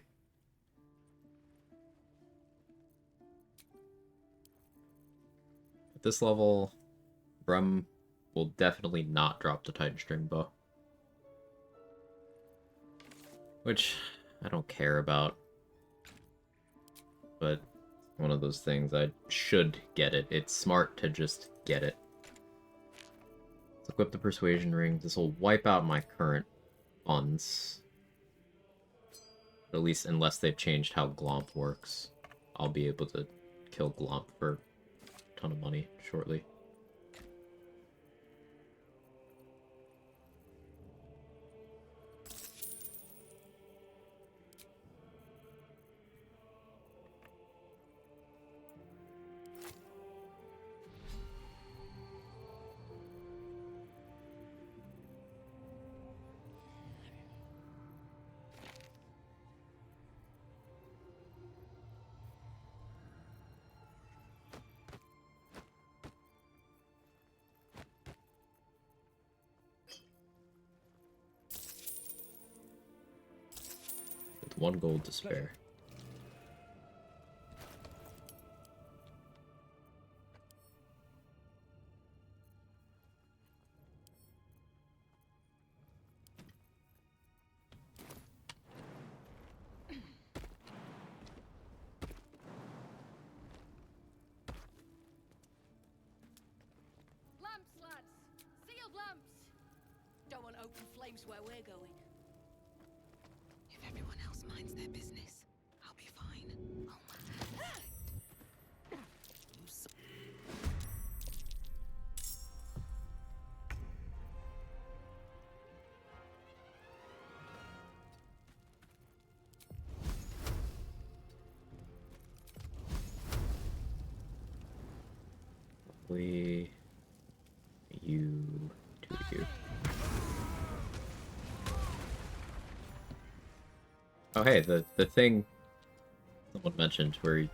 At this level, Brum will definitely not drop the Titan String Bow. Which I don't care about. But one of those things, I should get it. It's smart to just get it. Let's equip the Persuasion Ring. This will wipe out my current funds. At least unless they've changed how Glomp works. I'll be able to kill Glomp for a ton of money shortly. With 1 gold to spare. Lamps, lads! Sealed lamps! Don't want open flames where we're going. If everyone else minds their business, I'll be fine. Oh my. quickly. You to you. Oh hey, the thing someone mentioned where you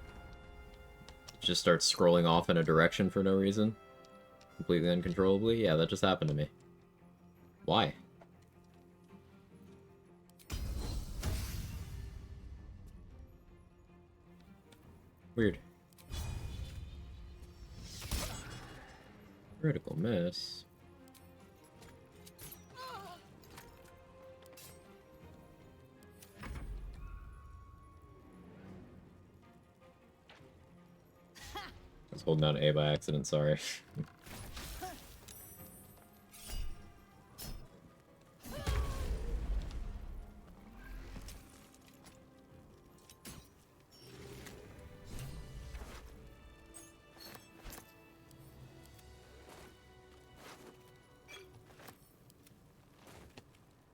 just start scrolling off in a direction for no reason, completely uncontrollably. Yeah, that just happened to me. Why? Weird. Critical miss. I was holding down A by accident, sorry.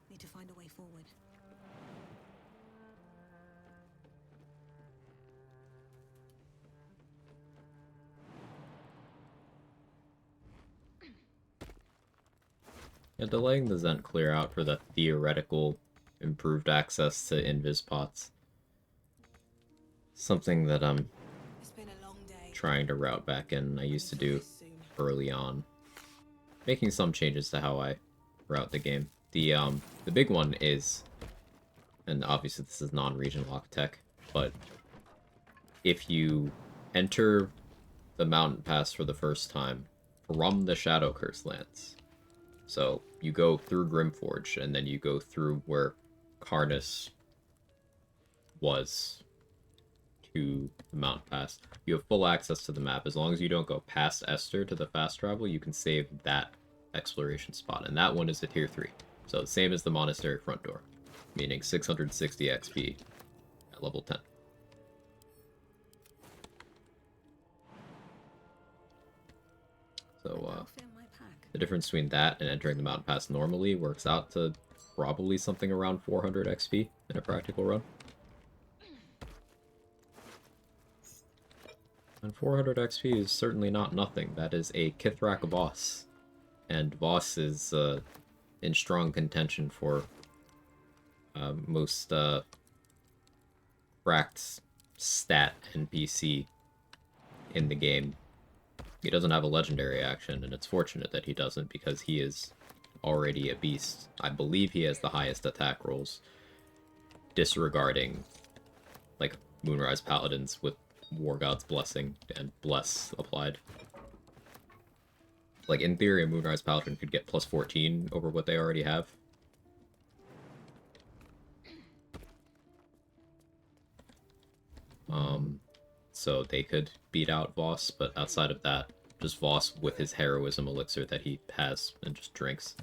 Need to find a way forward. Yeah, delaying the Zent clear out for the theoretical improved access to invis pots. Something that I'm trying to route back in. I used to do early on. Making some changes to how I route the game. The big one is, and obviously this is non-region lock tech, but if you enter the mountain pass for the first time from the Shadow Curse lands, so you go through Grimforge, and then you go through where Karnus was to the mountain pass. You have full access to the map. As long as you don't go past Esther to the fast travel, you can save that exploration spot. And that one is a tier 3. So the same as the monastery front door, meaning 660 XP at level 10. So, the difference between that and entering the mountain pass normally works out to probably something around 400 XP in a practical run. And 400 XP is certainly not nothing. That is a Kithrak boss. And Voss is in strong contention for most cracked stat NPC in the game. He doesn't have a legendary action, and it's fortunate that he doesn't, because he is already a beast. I believe he has the highest attack rolls, disregarding, like, Moonrise Paladins with War God's Blessing and Bless applied. Like, in theory, a Moonrise Paladin could get plus 14 over what they already have. So they could beat out Voss, but outside of that, just Voss with his heroism elixir that he has and just drinks.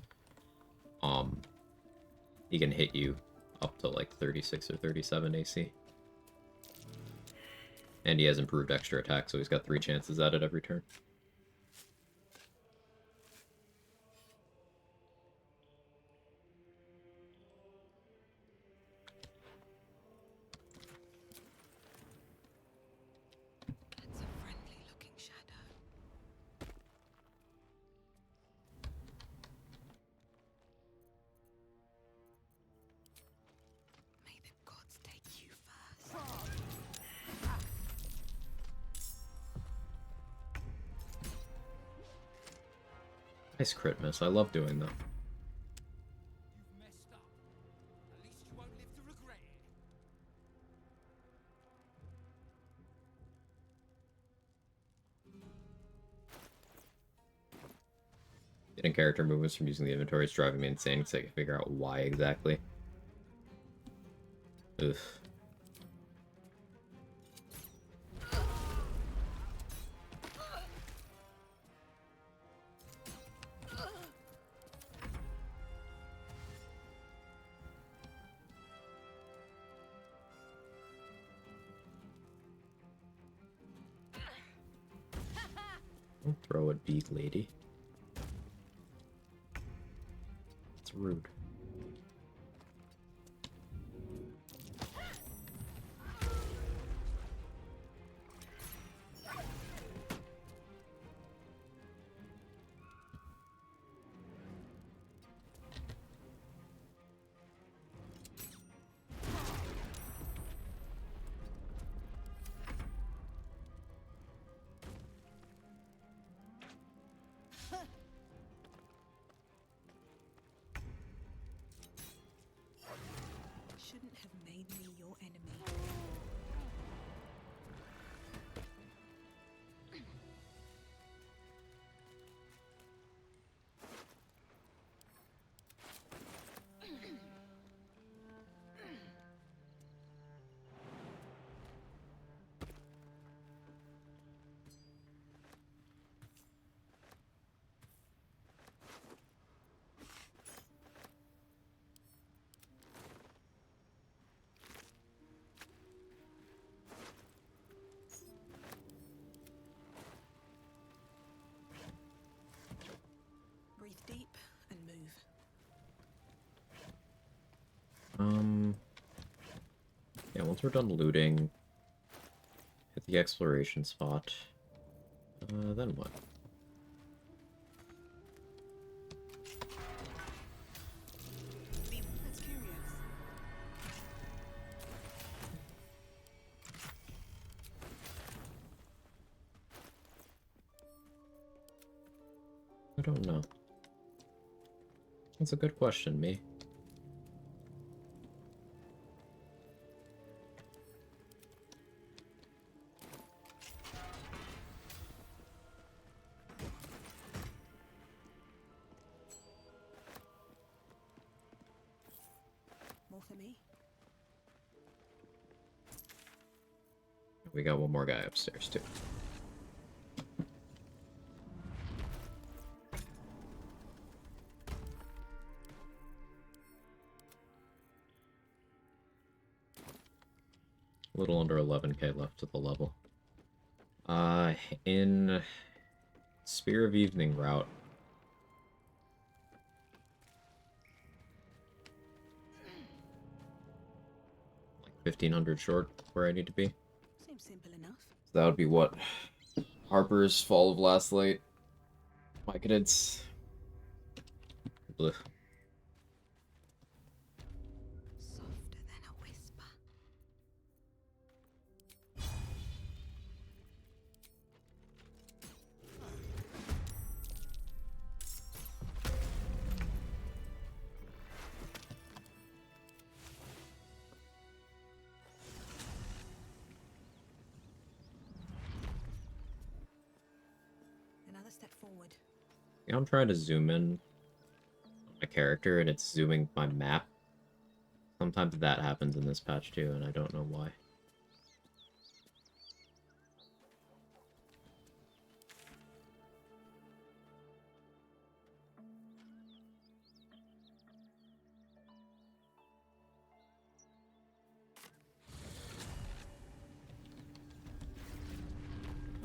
He can hit you up to like 36 or 37 AC. And he has improved extra attack, so he's got 3 chances at it every turn. Nice crit miss. I love doing that. You've messed up. At least you won't live to regret it. Getting character movements from using the inventory is driving me insane because I can figure out why exactly. Ugh. Don't throw it, beak lady. It's rude. enemy. Breathe deep and move. Yeah, once we're done looting, hit the exploration spot. Then what? That's curious. I don't know. That's a good question, me. More for me. We got one more guy upstairs, too. A little under 11k left to the level. In Spear of Evening route. Like 1500 short where I need to be. Seems simple enough. So that would be what? Harper's Fall of Last Light. Myconids. Blech. Softer than a whisper. Another step forward. Yeah, I'm trying to zoom in on my character and it's zooming my map. Sometimes that happens in this patch too, and I don't know why.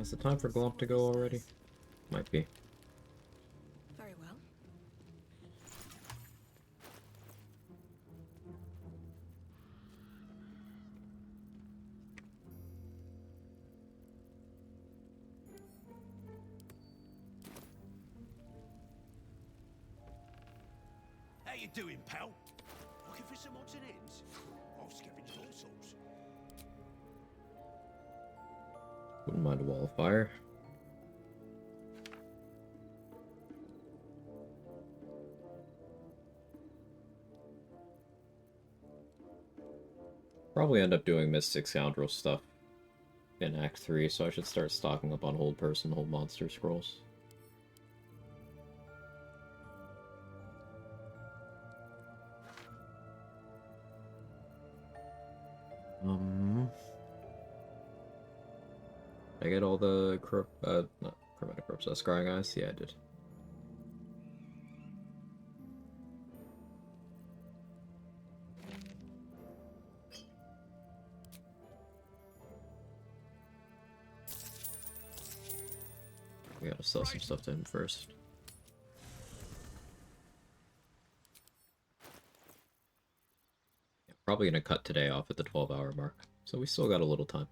Is it time for Glomp to go already? Might be. Very well. How you doing, pal? Looking for some odds and ends? I've scavenged all sorts. Wouldn't mind a wall of fire. Probably end up doing Mystic Scoundrel stuff in Act 3, so I should start stocking up on Hold Person, Hold Monster scrolls. Did I get all the not Chromatic Corpse, Scrying Eyes? Yeah, I did. We gotta sell some stuff to him first. Yeah, probably gonna cut today off at the 12-hour mark, so we still got a little time.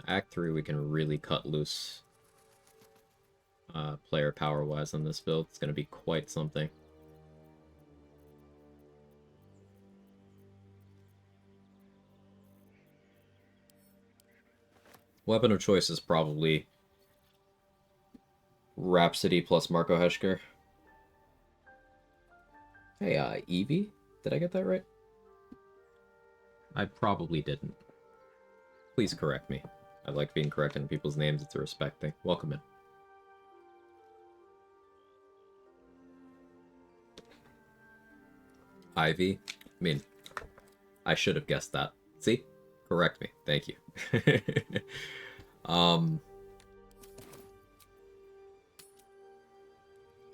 Act 3 we can really cut loose player power-wise on this build. It's going to be quite something. Weapon of choice is probably Rhapsody plus Marco Heschker. Hey, Evie? Did I get that right? I probably didn't. Please correct me. I like being corrected in people's names. It's a respect thing. Welcome in. Ivy? I mean, I should have guessed that. See? Correct me. Thank you.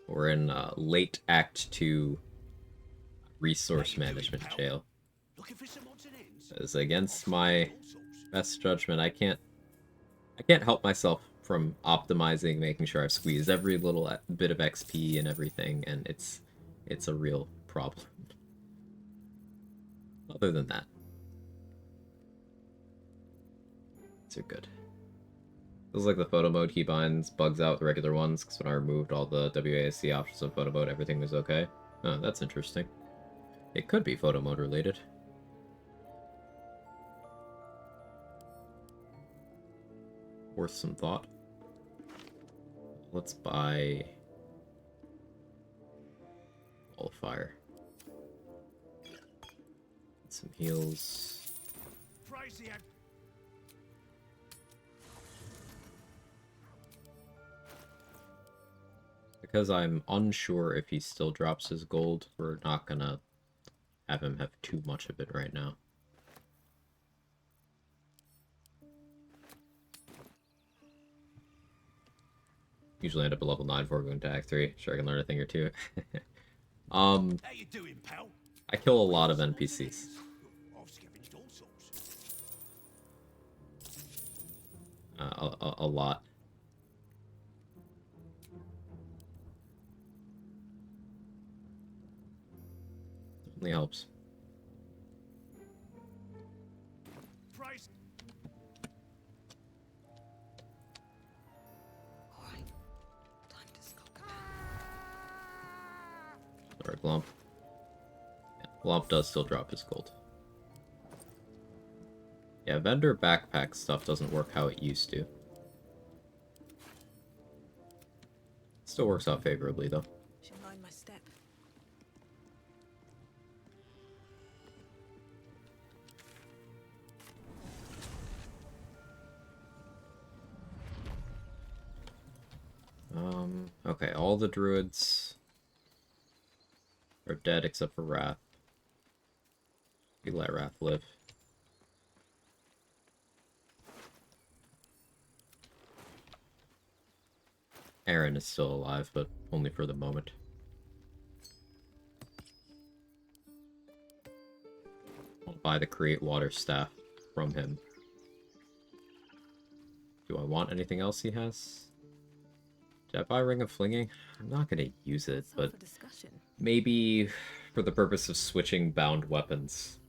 We're in late Act 2 resource management jail. As against my best judgment, I can't help myself from optimizing, making sure I've squeezed every little bit of XP and everything, and it's a real problem. Other than that, these are good. Feels like the photo mode keybinds bugs out the regular ones, because when I removed all the WASD options of photo mode, everything was okay. Oh, that's interesting. It could be photo mode related. Worth some thought. Let's buy Wall of Fire. Get some heals. Because I'm unsure if he still drops his gold, we're not gonna have him have too much of it right now. Usually end up at level 9 before going to Act 3. Sure, I can learn a thing or two. How you doing, pal? I kill a lot of NPCs. A lot. Certainly helps. Sorry, Glump. Yeah, Glump does still drop his gold. Yeah, vendor backpack stuff doesn't work how it used to. Still works out favorably, though. Should mind my step. Okay, all the druids are dead except for Wrath. We let Wrath live. Aaron is still alive, but only for the moment. I'll buy the Create Water Staff from him. Do I want anything else he has? Did I buy Ring of Flinging? I'm not going to use it, but maybe for the purpose of switching bound weapons.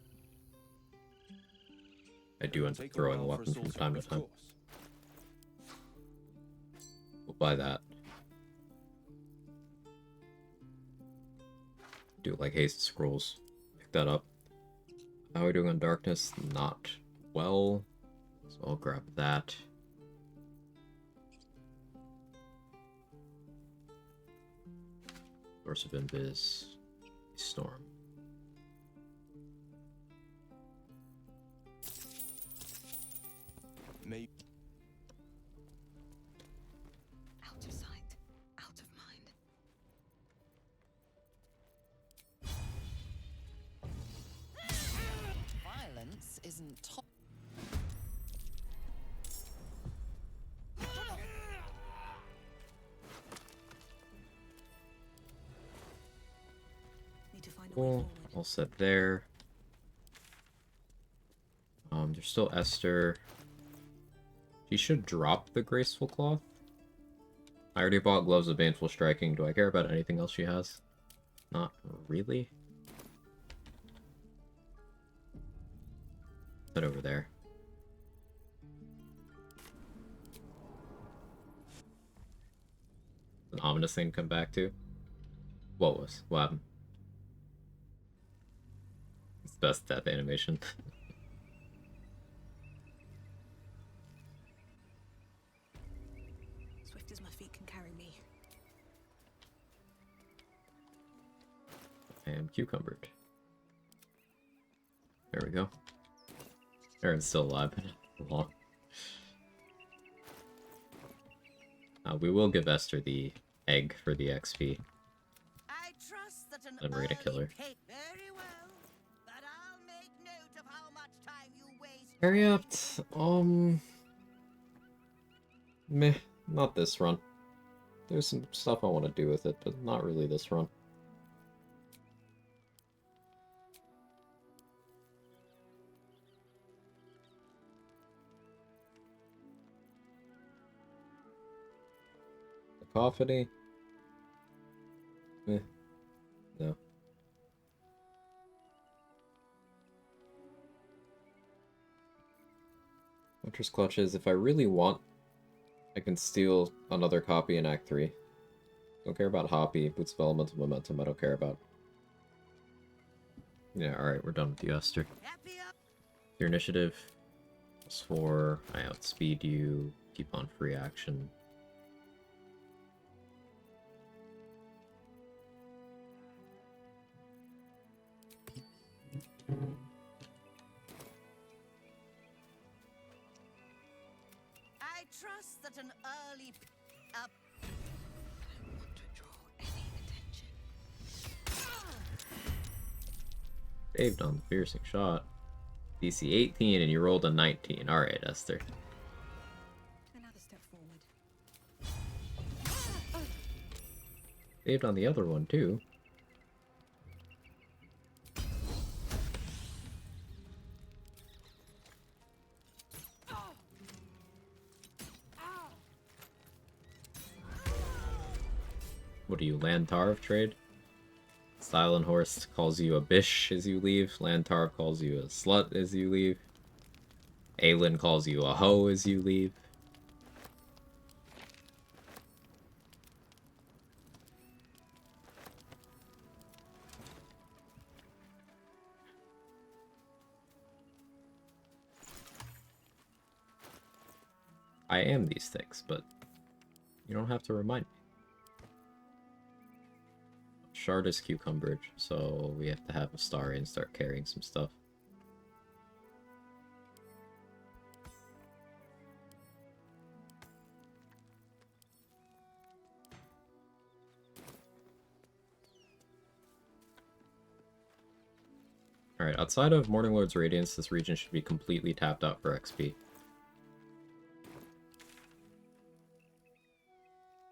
I do end up throwing a weapon from time to time. We'll buy that. Do like Haste Scrolls. Pick that up. How are we doing on Darkness? Not well. So I'll grab that. Source of Invis. Storm. Maybe. Out of sight, out of mind. Violence isn't top. Need to find a way Cool. forward. All set there. There's still Esther. She should drop the Graceful Cloth. I already bought Gloves of Baneful Striking. Do I care about anything else she has? Not really. Head over there. An ominous thing to come back to. What happened? It's best death animation. I am cucumbered. There we go. Aaron's still alive, but not long. We will give Esther the egg for the XP. I trust that an Then we're gonna kill her. Very well, but I'll make note of how much time you waste. Hurry up. Meh. Not this run. There's some stuff I want to do with it, but not really this run. Cacophony? Eh. No. Hunter's Clutches, if I really want, I can steal another copy in Act 3. Don't care about Hoppy, Boots of Elemental Momentum, I don't care about. Yeah, alright, we're done with you, Esther. Your initiative is 4, I outspeed you, keep on free action. I trust that an early up. I don't want to draw any attention. Saved on the piercing shot. DC 18 and you rolled a 19. Alright, Esther. Another step forward. Saved on the other one, too. What are you, Lantarv trade? Silent Horse calls you a bish as you leave. Lantarv calls you a slut as you leave. Aelin calls you a hoe as you leave. I am these things, but you don't have to remind me. Shard is cucumbered, so we have to have a Astari and start carrying some stuff. Alright, outside of Morning Lord's Radiance, this region should be completely tapped out for XP.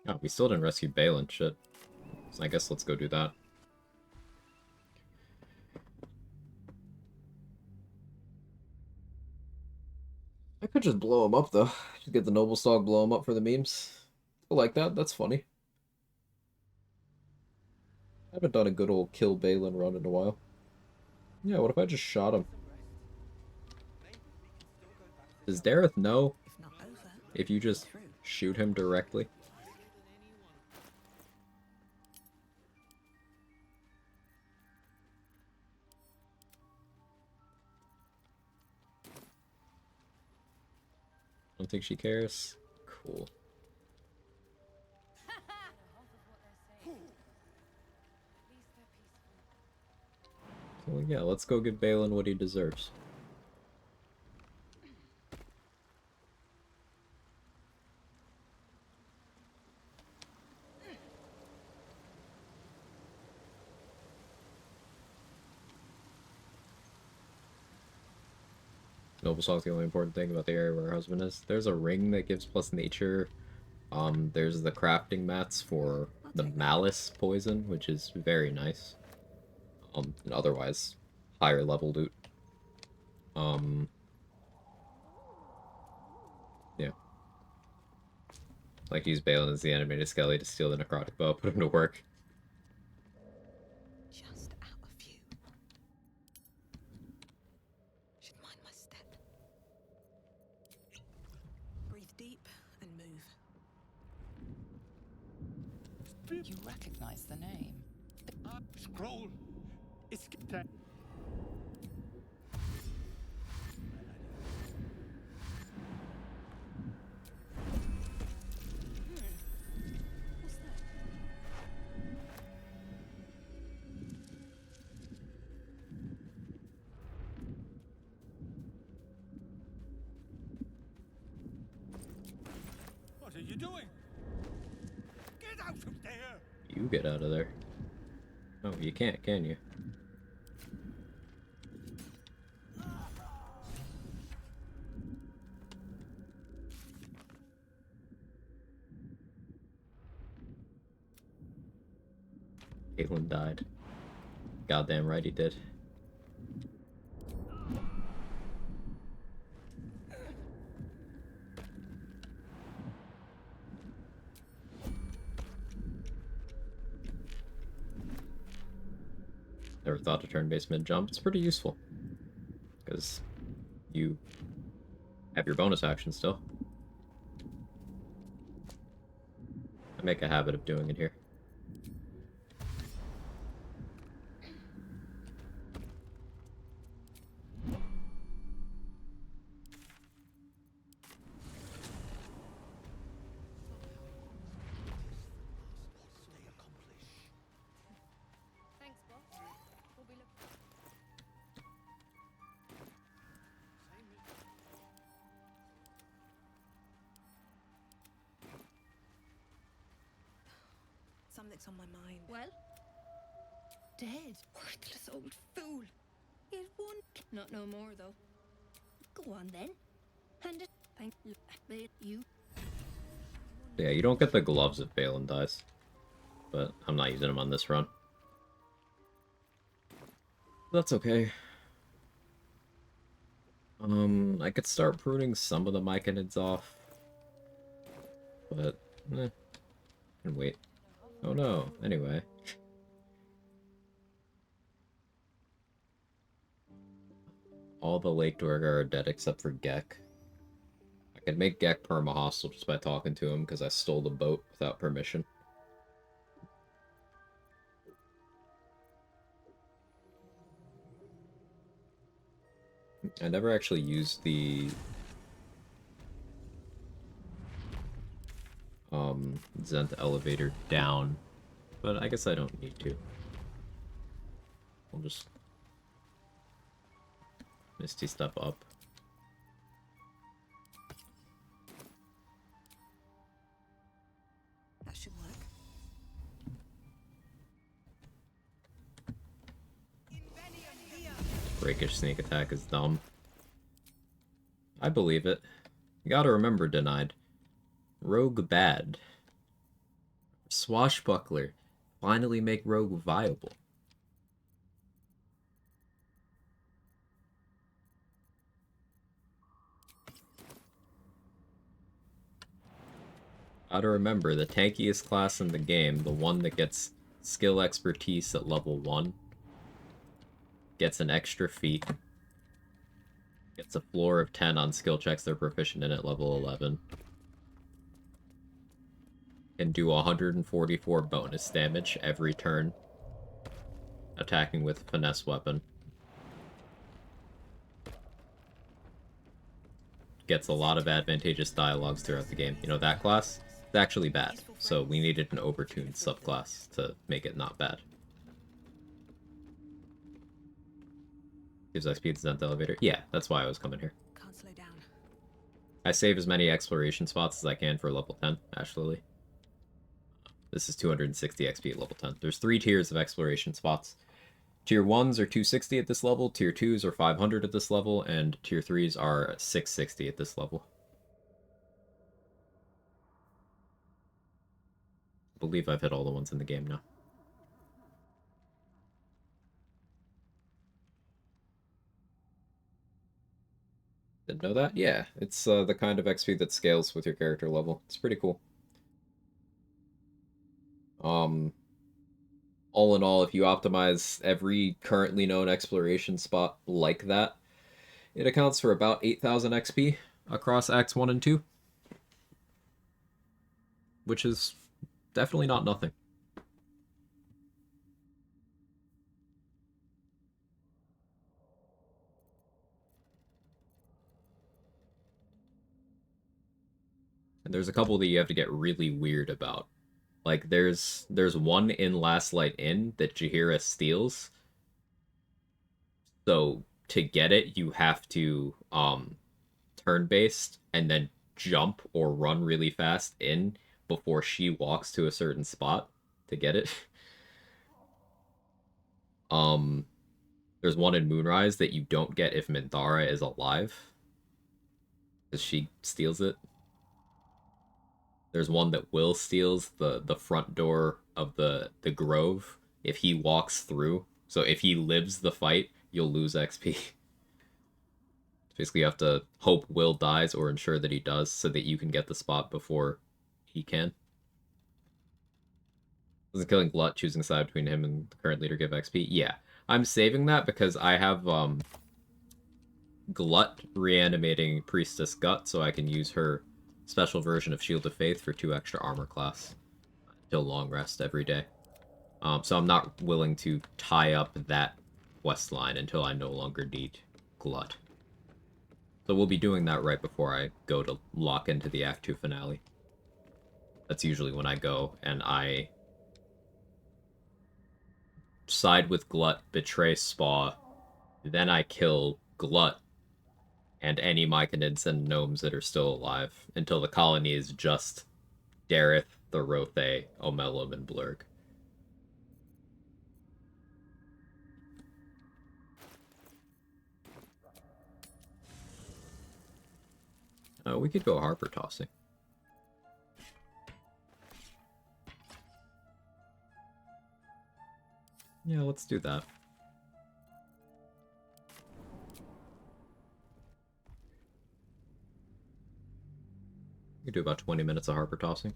Oh, we still didn't rescue Balin, shit. So I guess let's go do that. I could just blow him up, though. Just get the Noble Stog, blow him up for the memes. I like that, that's funny. I haven't done a good old kill Balin run in a while. Yeah, what if I just shot him? Does Dareth know if you just shoot him directly? Don't think she cares? Cool. Well, yeah, let's go give Balin what he deserves. Noble Song's the only important thing about the area where her husband is. There's a ring that gives plus nature. There's the crafting mats for the malice poison, which is very nice. And otherwise, higher level loot. Yeah. Like use Balin as the animated skelly to steal the necrotic bow, put him to work. Just out of view. Should mind my step. Breathe deep and move. You recognize the name. Scroll. It's that. You get out of there. Oh, you can't, can you? Caitlyn died. Goddamn right he did. Never thought to turn-based mid-jump. It's pretty useful. Because you have your bonus action still. I make a habit of doing it here. Thanks, boss. We'll be looking. Something's on my mind. Well? Dead. Worthless old fool. It won. Not no more, though. Go on then. Hand it. Thank you. Yeah, you don't get the gloves if Balin dies. But I'm not using them on this run. That's okay. I could start pruning some of the myconids off. But, can wait. Oh no, anyway. All the Lake Dwarga are dead except for Gek. I could make Gek perma-hostile just by talking to him because I stole the boat without permission. I never actually used the Zent elevator down, but I guess I don't need to. I'll just Misty Step up. That should work. Breakish sneak attack is dumb. I believe it. You gotta remember, Denied. Rogue bad. Swashbuckler. Finally make Rogue viable. Gotta remember, the tankiest class in the game, the one that gets skill expertise at level 1, gets an extra feat, gets a floor of 10 on skill checks they're proficient in at level 11, can do 144 bonus damage every turn, attacking with finesse weapon. Gets a lot of advantageous dialogues throughout the game. You know, that class? It's actually bad, so we needed an overtuned subclass to make it not bad. Gives XP to Zent Elevator? Yeah, that's why I was coming here. Can't slow down. I save as many exploration spots as I can for level 10, actually. This is 260 XP at level 10. There's 3 tiers of exploration spots. Tier 1s are 260 at this level, Tier 2s are 500 at this level, and Tier 3s are 660 at this level. I believe I've hit all the ones in the game now. Didn't know that? Yeah, it's the kind of XP that scales with your character level. It's pretty cool. All in all, if you optimize every currently known exploration spot like that, it accounts for about 8,000 XP across Acts 1 and 2. Which is definitely not nothing. And there's a couple that you have to get really weird about. Like, there's one in Last Light Inn that Jaheira steals. So, to get it, you have to, turn-based, and then jump or run really fast in before she walks to a certain spot to get it. There's one in Moonrise that you don't get if Minthara is alive, because she steals it. There's one that Will steals the front door of the Grove if he walks through. So if he lives the fight, you'll lose XP. Basically, you have to hope Will dies or ensure that he does so that you can get the spot before he can. Doesn't killing Glut, choosing a side between him and the current leader give XP? Yeah. I'm saving that because I have Glut reanimating Priestess Gut, so I can use her special version of Shield of Faith for 2 extra armor class till long rest every day. So I'm not willing to tie up that quest line until I no longer need Glut. So we'll be doing that right before I go to lock into the Act 2 finale. That's usually when I go, and I side with Glut, betray Spa, then I kill Glut and any Myconids and gnomes that are still alive until the colony is just Dareth, Thorothe, Omelum, and Blurg. We could go Harper tossing. Yeah, let's do that. We could do about 20 minutes of Harper tossing.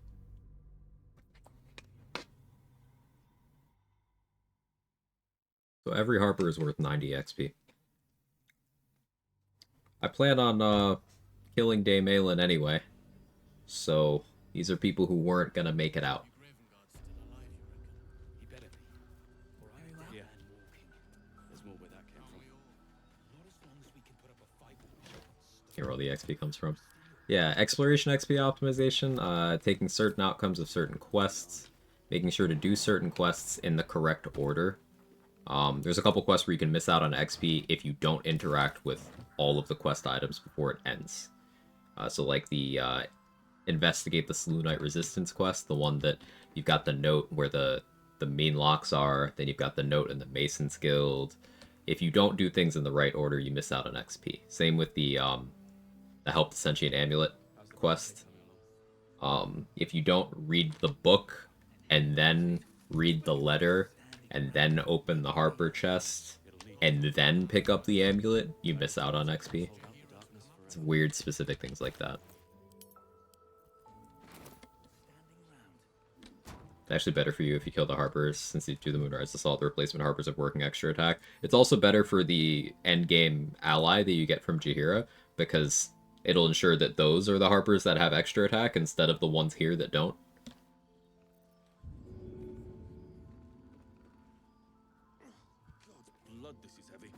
So every Harper is worth 90 XP. I plan on killing Daemalin anyway, so these are people who weren't gonna make it out. Here where all the XP comes from. Yeah, exploration XP optimization, taking certain outcomes of certain quests, making sure to do certain quests in the correct order. There's a couple quests where you can miss out on XP if you don't interact with all of the quest items before it ends. So like the investigate the Selûnite resistance quest, the one that you've got the note where the main locks are, then you've got the note in the Mason's Guild. If you don't do things in the right order, you miss out on XP. Same with the Help the Sentient Amulet quest. If you don't read the book and then read the letter and then open the Harper chest and then pick up the amulet, you miss out on XP. It's weird specific things like that. It's actually better for you if you kill the Harpers, since you do the Moonrise Assault, the replacement Harpers have working extra attack. It's also better for the endgame ally that you get from Jaheira, because it'll ensure that those are the Harpers that have extra attack instead of the ones here that don't. God's blood, this is heavy. It's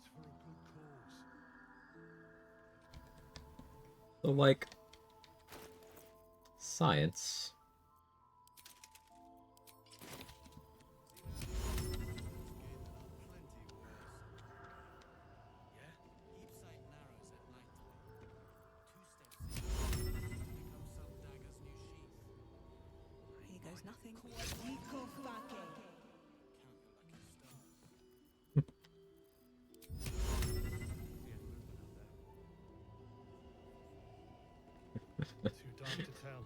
for a good cause. So, like, science. Here goes nothing. Too dark to tell.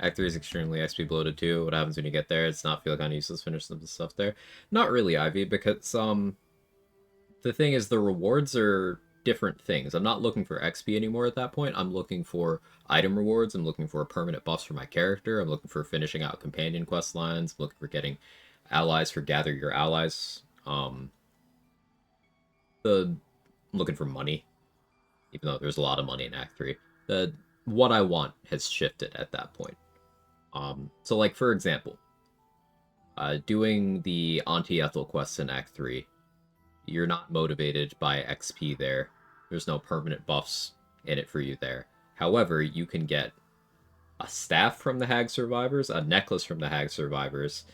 Act 3 is extremely XP bloated too. What happens when you get there? It's not feel kind of useless finish some of the stuff there. Not really, Ivy, because the thing is the rewards are different things. I'm not looking for XP anymore at that point. I'm looking for item rewards. I'm looking for permanent buffs for my character. I'm looking for finishing out companion quest lines. I'm looking for getting allies for gather your allies. I'm looking for money, even though there's a lot of money in Act 3. What I want has shifted at that point. So like, for example, doing the Auntie Ethel quests in Act 3, you're not motivated by XP there. There's no permanent buffs in it for you there. However, you can get a staff from the Hag Survivors, a necklace from the Hag Survivors,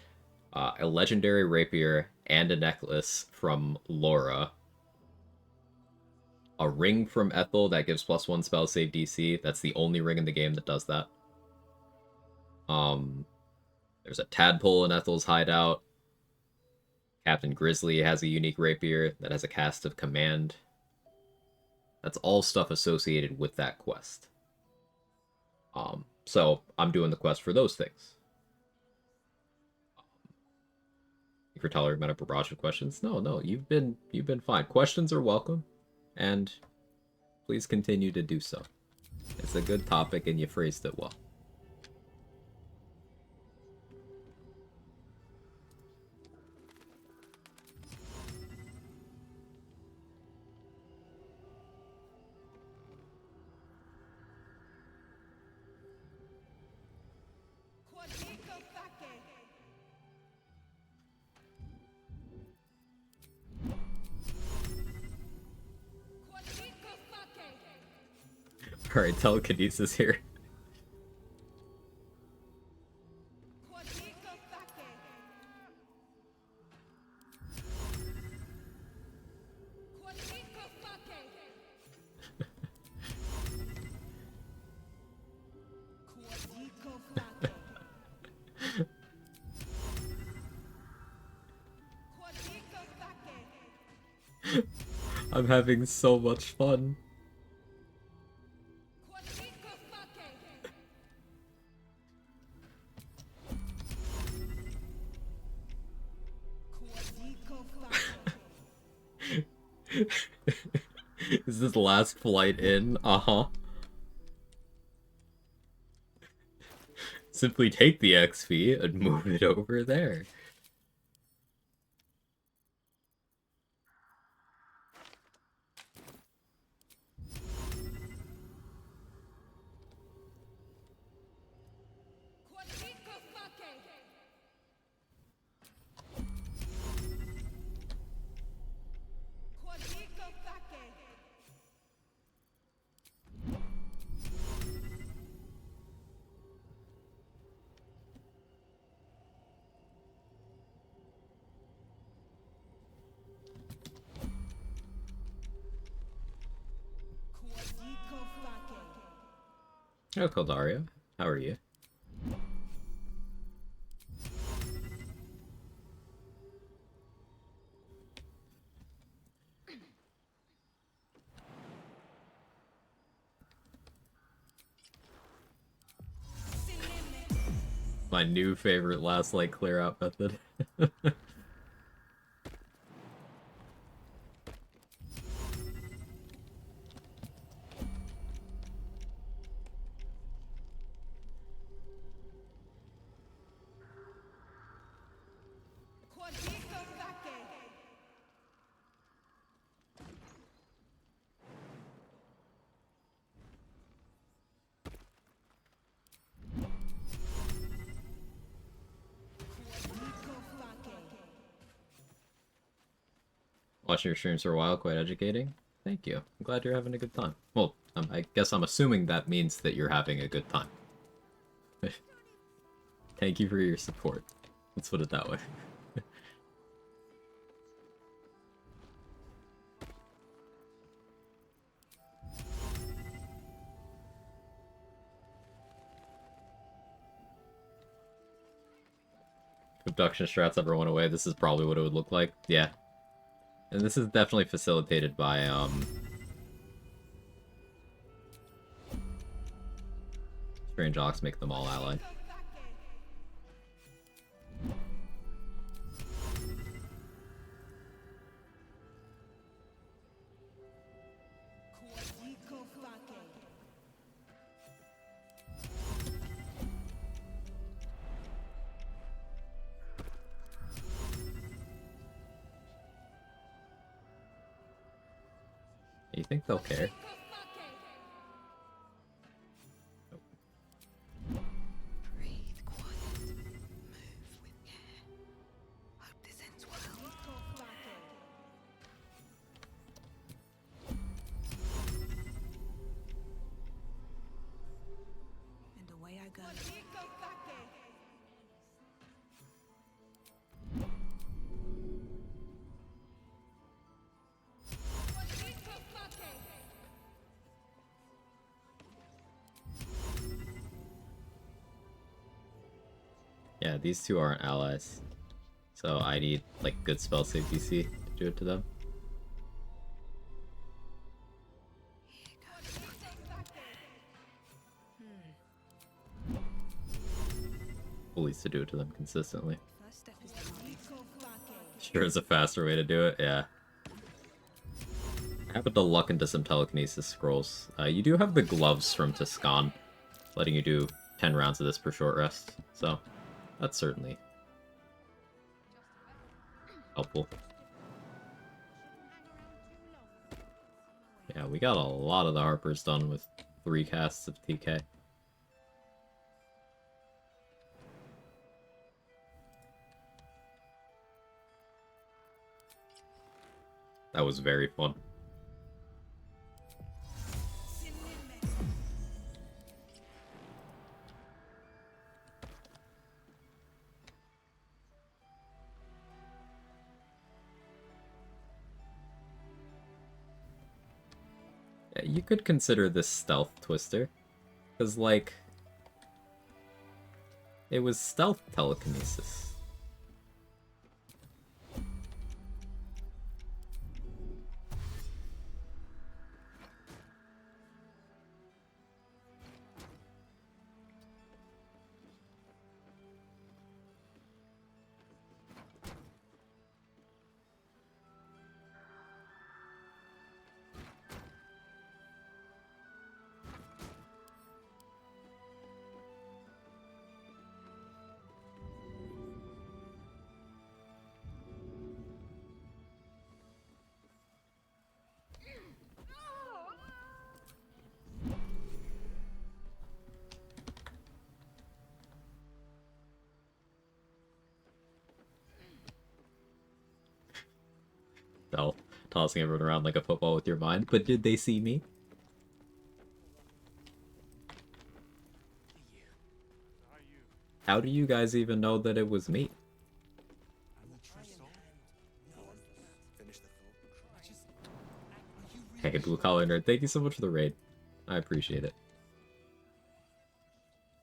a legendary rapier, and a necklace from Laura. A ring from Ethel that gives +1 spell save DC. That's the only ring in the game that does that. There's a tadpole in Ethel's hideout. Captain Grizzly has a unique rapier that has a cast of command. That's all stuff associated with that quest. So I'm doing the quest for those things. If you're tolerating about a barrage of questions, no, you've been fine. Questions are welcome, and please continue to do so. It's a good topic, and you phrased it well. Alright, telekinesis here. I'm having so much fun. Is this last flight in? Uh-huh. Simply take the XP and move it over there. Hello, Caldaria. How are you? My new favorite last light clear out method. Watching your streams for a while, quite educating. Thank you. I'm glad you're having a good time. Well, I guess I'm assuming that means that you're having a good time. Thank you for your support. Let's put it that way. If abduction strats ever went away, this is probably what it would look like. Yeah. And this is definitely facilitated by, Strange Ox make them all allied. You think they'll care? Breathe quiet. Move with care. Hope this ends well. And away I go. Yeah, these two aren't allies. So I need, like, good spell save DC to do it to them. Bullies to do it to them consistently. Sure is a faster way to do it, yeah. I happen to luck into some telekinesis scrolls. You do have the gloves from Tuscan, letting you do 10 rounds of this per short rest, so that's certainly helpful. Yeah, we got a lot of the Harpers done with 3 casts of TK. That was very fun. Yeah, you could consider this stealth twister, because, like, it was stealth telekinesis. Stealth, tossing everyone around like a football with your mind, but did they see me? How do you guys even know that it was me? Hey, Blue Collar Nerd, thank you so much for the raid. I appreciate it.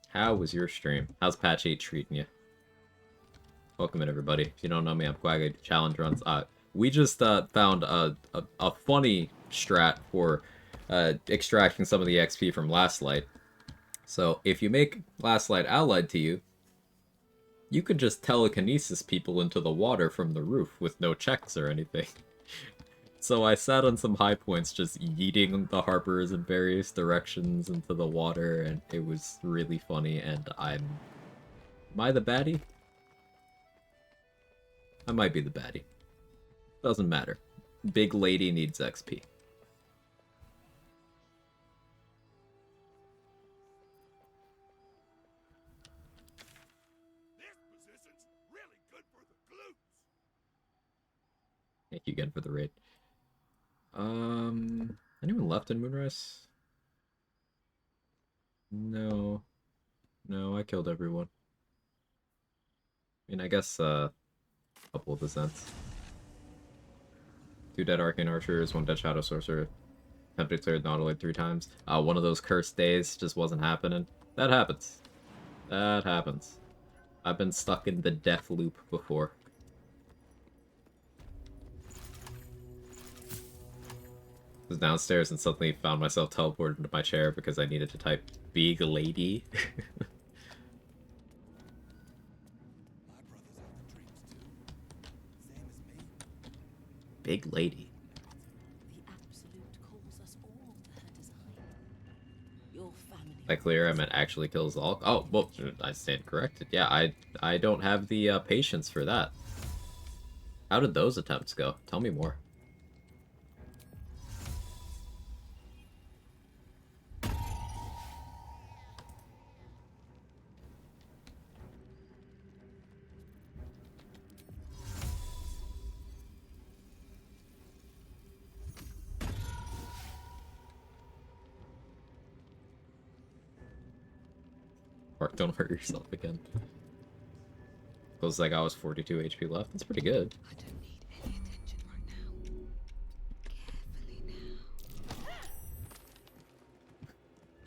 How was your stream? How's Patch 8 treating you? Welcome in, everybody. If you don't know me, I'm Quag. I do challenge runs. We just found a funny strat for extracting some of the XP from Last Light. So if you make Last Light allied to you, you could just telekinesis people into the water from the roof with no checks or anything. So I sat on some high points just yeeting the Harpers in various directions into the water, and it was really funny, and am I the baddie? I might be the baddie. Doesn't matter. Big lady needs XP. This position's really good for the glutes. Thank you again for the raid. Anyone left in Moonrise? No. No, I killed everyone. I mean, I guess, a couple of descents. 2 dead Arcane Archers, 1 dead Shadow Sorcerer. Attempted cleared Nautilite 3 times. One of those cursed days just wasn't happening. That happens. That happens. I've been stuck in the death loop before. I was downstairs and suddenly found myself teleported into my chair because I needed to type big lady. Big lady. The Absolute calls us all to her design. Your family. By clear, I meant actually kills all. Oh, well, I stand corrected. Yeah, I don't have the patience for that. How did those attempts go? Tell me more. Mark, don't hurt yourself again. Feels like I was 42 HP left. That's pretty good. I don't need any attention right now. Carefully now.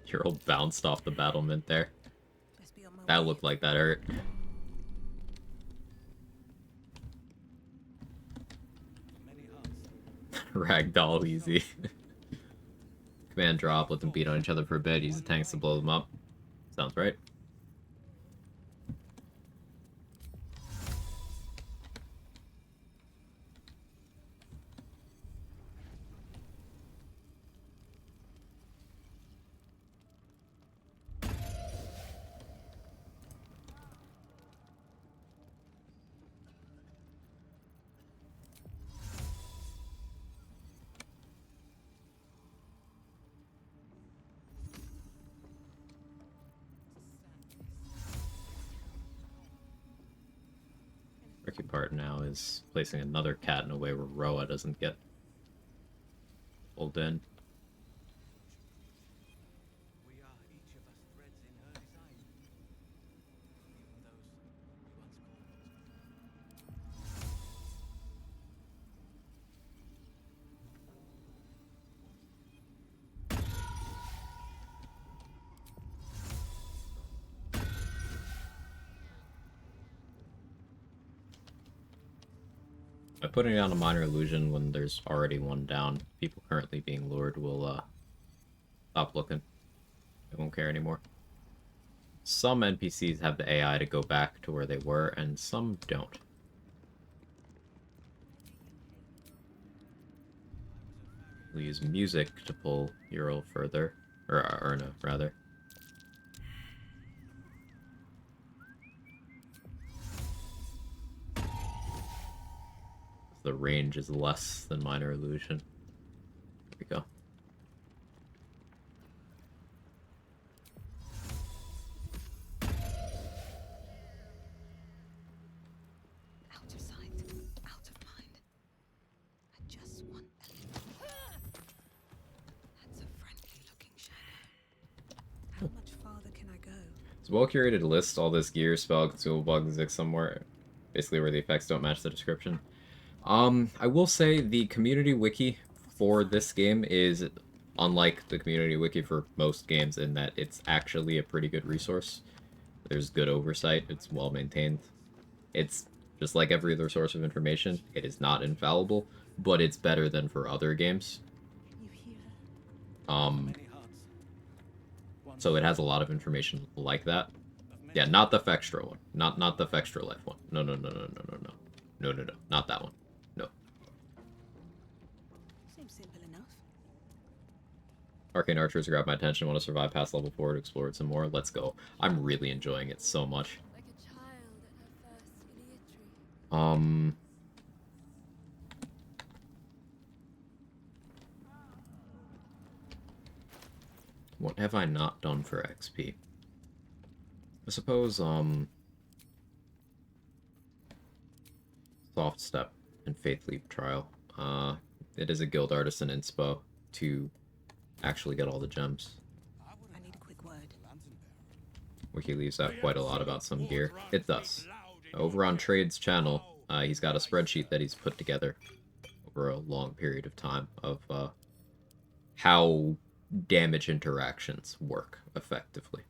Your old bounced off the battlement there. Best be on my That way. looked like that hurt. Ragdoll easy. Command drop, let them beat on each other for a bit, use the tanks to blow them up. Sounds right. Tricky part now is placing another cat in a way where Roa doesn't get pulled in. We are each of us threads in her design. Even those we once called. By putting down a minor illusion when there's already one down, people currently being lured will stop looking. They won't care anymore. Some NPCs have the AI to go back to where they were, and some don't. We'll use music to pull Ural further, or Erna, rather. The range is less than minor illusion. There we go. Out of sight, out of mind. I just want a little. That's a friendly-looking shadow. How much farther can I go? It's a well-curated list, all this gear, spell, consumable bugs, exist somewhere. Basically where the effects don't match the description. I will say the community wiki for this game is unlike the community wiki for most games in that it's actually a pretty good resource. There's good oversight, it's well maintained. It's just like every other source of information, it is not infallible, but it's better than for other games. So it has a lot of information like that. Yeah, not the Fextra one. Not the Fextra Life one. No, no, no, no, no, no, no. No, no, no. Not that one. No. Seems simple enough. Arcane Archers grabbed my attention. Want to survive past level 4 to explore it some more. Let's go. I'm really enjoying it so much. Like a child at her first Iliatry. What have I not done for XP? I suppose, Soft Step and Faith Leap Trial. It is a guild artisan inspo to actually get all the gems. I need a quick word. Wiki leaves out quite a lot about some gear. It does. Over on Trade's channel, he's got a spreadsheet that he's put together over a long period of time of how damage interactions work effectively.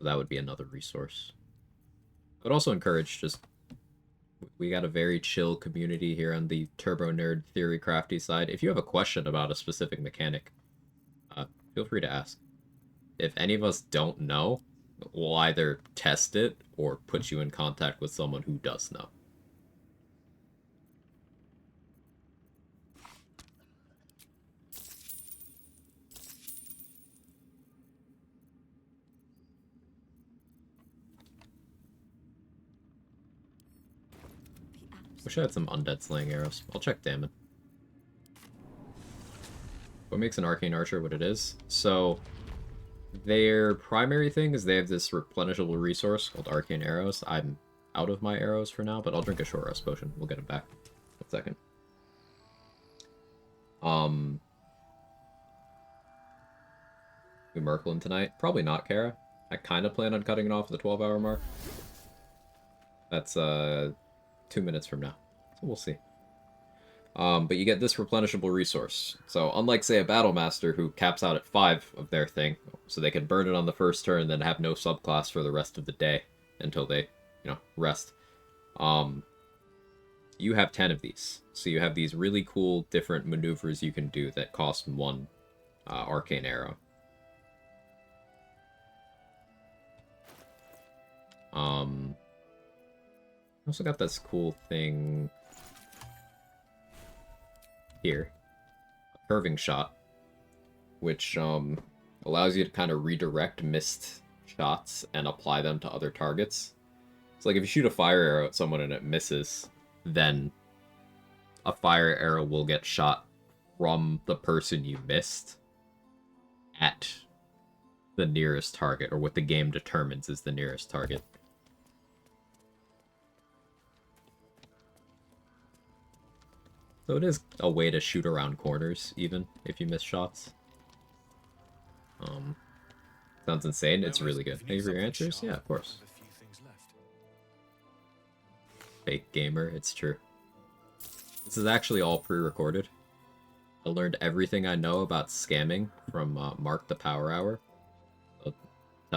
That would be another resource. But also encourage just... We got a very chill community here on the Turbo Nerd Theory Crafty side. If you have a question about a specific mechanic, feel free to ask. If any of us don't know, we'll either test it or put you in contact with someone who does know. Wish I had some undead slaying arrows. I'll check Damon. What makes an Arcane Archer what it is? So, their primary thing is they have this replenishable resource called Arcane Arrows. I'm out of my arrows for now, but I'll drink a short rest potion. We'll get them back. 1 second. We Merklin tonight? Probably not, Kara. I kind of plan on cutting it off at the 12-hour mark. That's, 2 minutes from now. So we'll see. But you get this replenishable resource. So unlike, say, a Battle Master who caps out at 5 of their thing, so they can burn it on the first turn and then have no subclass for the rest of the day until they, rest. you have 10 of these. So you have these really cool different maneuvers you can do that cost 1 arcane arrow. Also got this cool thing here, a curving shot, which allows you to kind of redirect missed shots and apply them to other targets. So like if you shoot a fire arrow at someone and it misses, then a fire arrow will get shot from the person you missed at the nearest target, or what the game determines is the nearest target. So it is a way to shoot around corners, even if you miss shots. Sounds insane. It's really good. Thank you for your answers. Yeah, of course. Fake gamer, it's true. This is actually all pre-recorded. I learned everything I know about scamming from Mark the Power Hour. So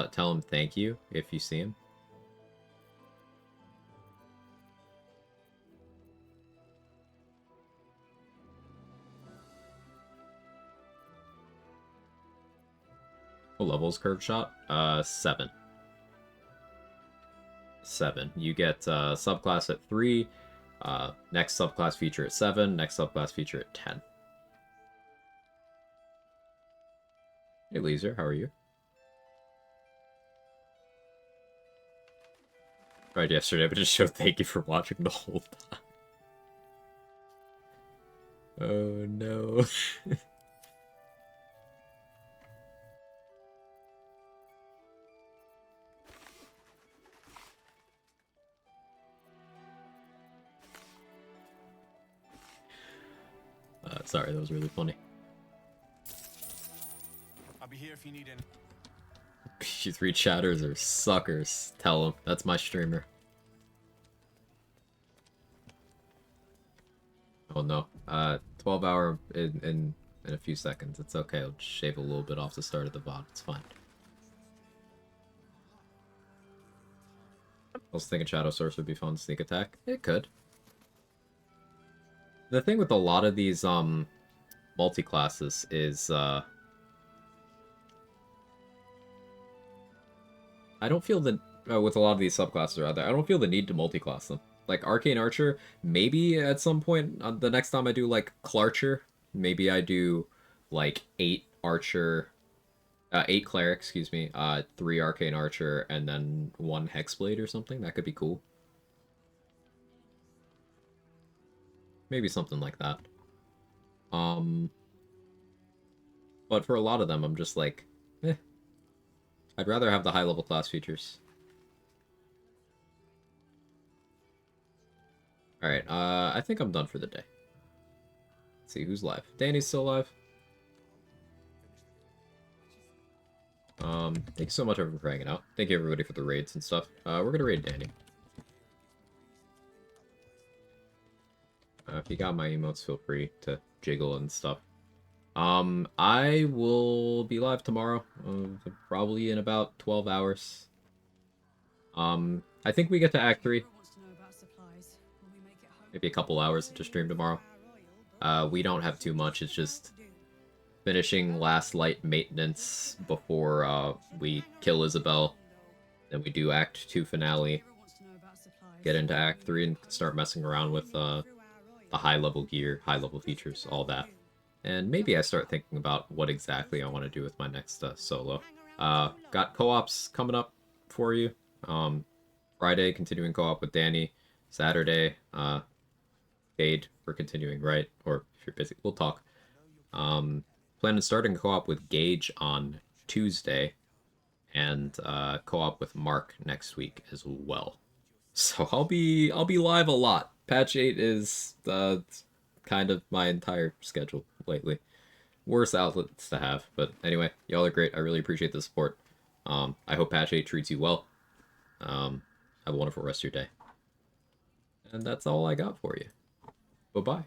tell him thank you if you see him. What level is curved shot? 7. 7. You get subclass at 3, next subclass feature at 7, next subclass feature at 10. Hey Laser, how are you? Tried yesterday, but just showed thank you for watching the whole time. Oh no. Sorry, that was really funny. I'll be here if you need any. You 3 chatters are suckers. Tell them. That's my streamer. Oh no. 12 hour in a few seconds. It's okay. I'll just shave a little bit off the start of the VOD. It's fine. I was thinking Shadow Source would be fun. Sneak attack. It could. The thing with a lot of these multi-classes is I don't feel the with a lot of these subclasses out there, I don't feel the need to multi-class them. Like Arcane Archer, maybe at some point the next time I do like Clarcher, maybe I do like 8 Archer, 8 Cleric, excuse me, 3 Arcane Archer, and then 1 Hexblade or something. That could be cool. Maybe something like that. But for a lot of them, I'm just like, eh. I'd rather have the high-level class features. Alright, I think I'm done for the day. Let's see, who's live? Danny's still live. Thank you so much everyone for hanging out. Thank you everybody for the raids and stuff. We're gonna raid Danny. If you got my emotes, feel free to jiggle and stuff. I will be live tomorrow, probably in about 12 hours. I think we get to Act 3. Maybe a couple hours to stream tomorrow. We don't have too much, it's just finishing last light maintenance before we kill Isabel. Then we do Act 2 finale. Get into Act 3 and start messing around with the high-level gear, high-level features, all that. And maybe I start thinking about what exactly I want to do with my next solo. Got co-ops coming up for you. Friday, continuing co-op with Danny. Saturday, Fade for continuing, right? Or if you're busy, we'll talk. Plan on starting co-op with Gage on Tuesday. And co-op with Mark next week as well. So I'll be live a lot. Patch 8 is kind of my entire schedule lately. Worse outlets to have, but anyway, y'all are great. I really appreciate the support. I hope Patch 8 treats you well. Have a wonderful rest of your day. And that's all I got for you. Bye-bye.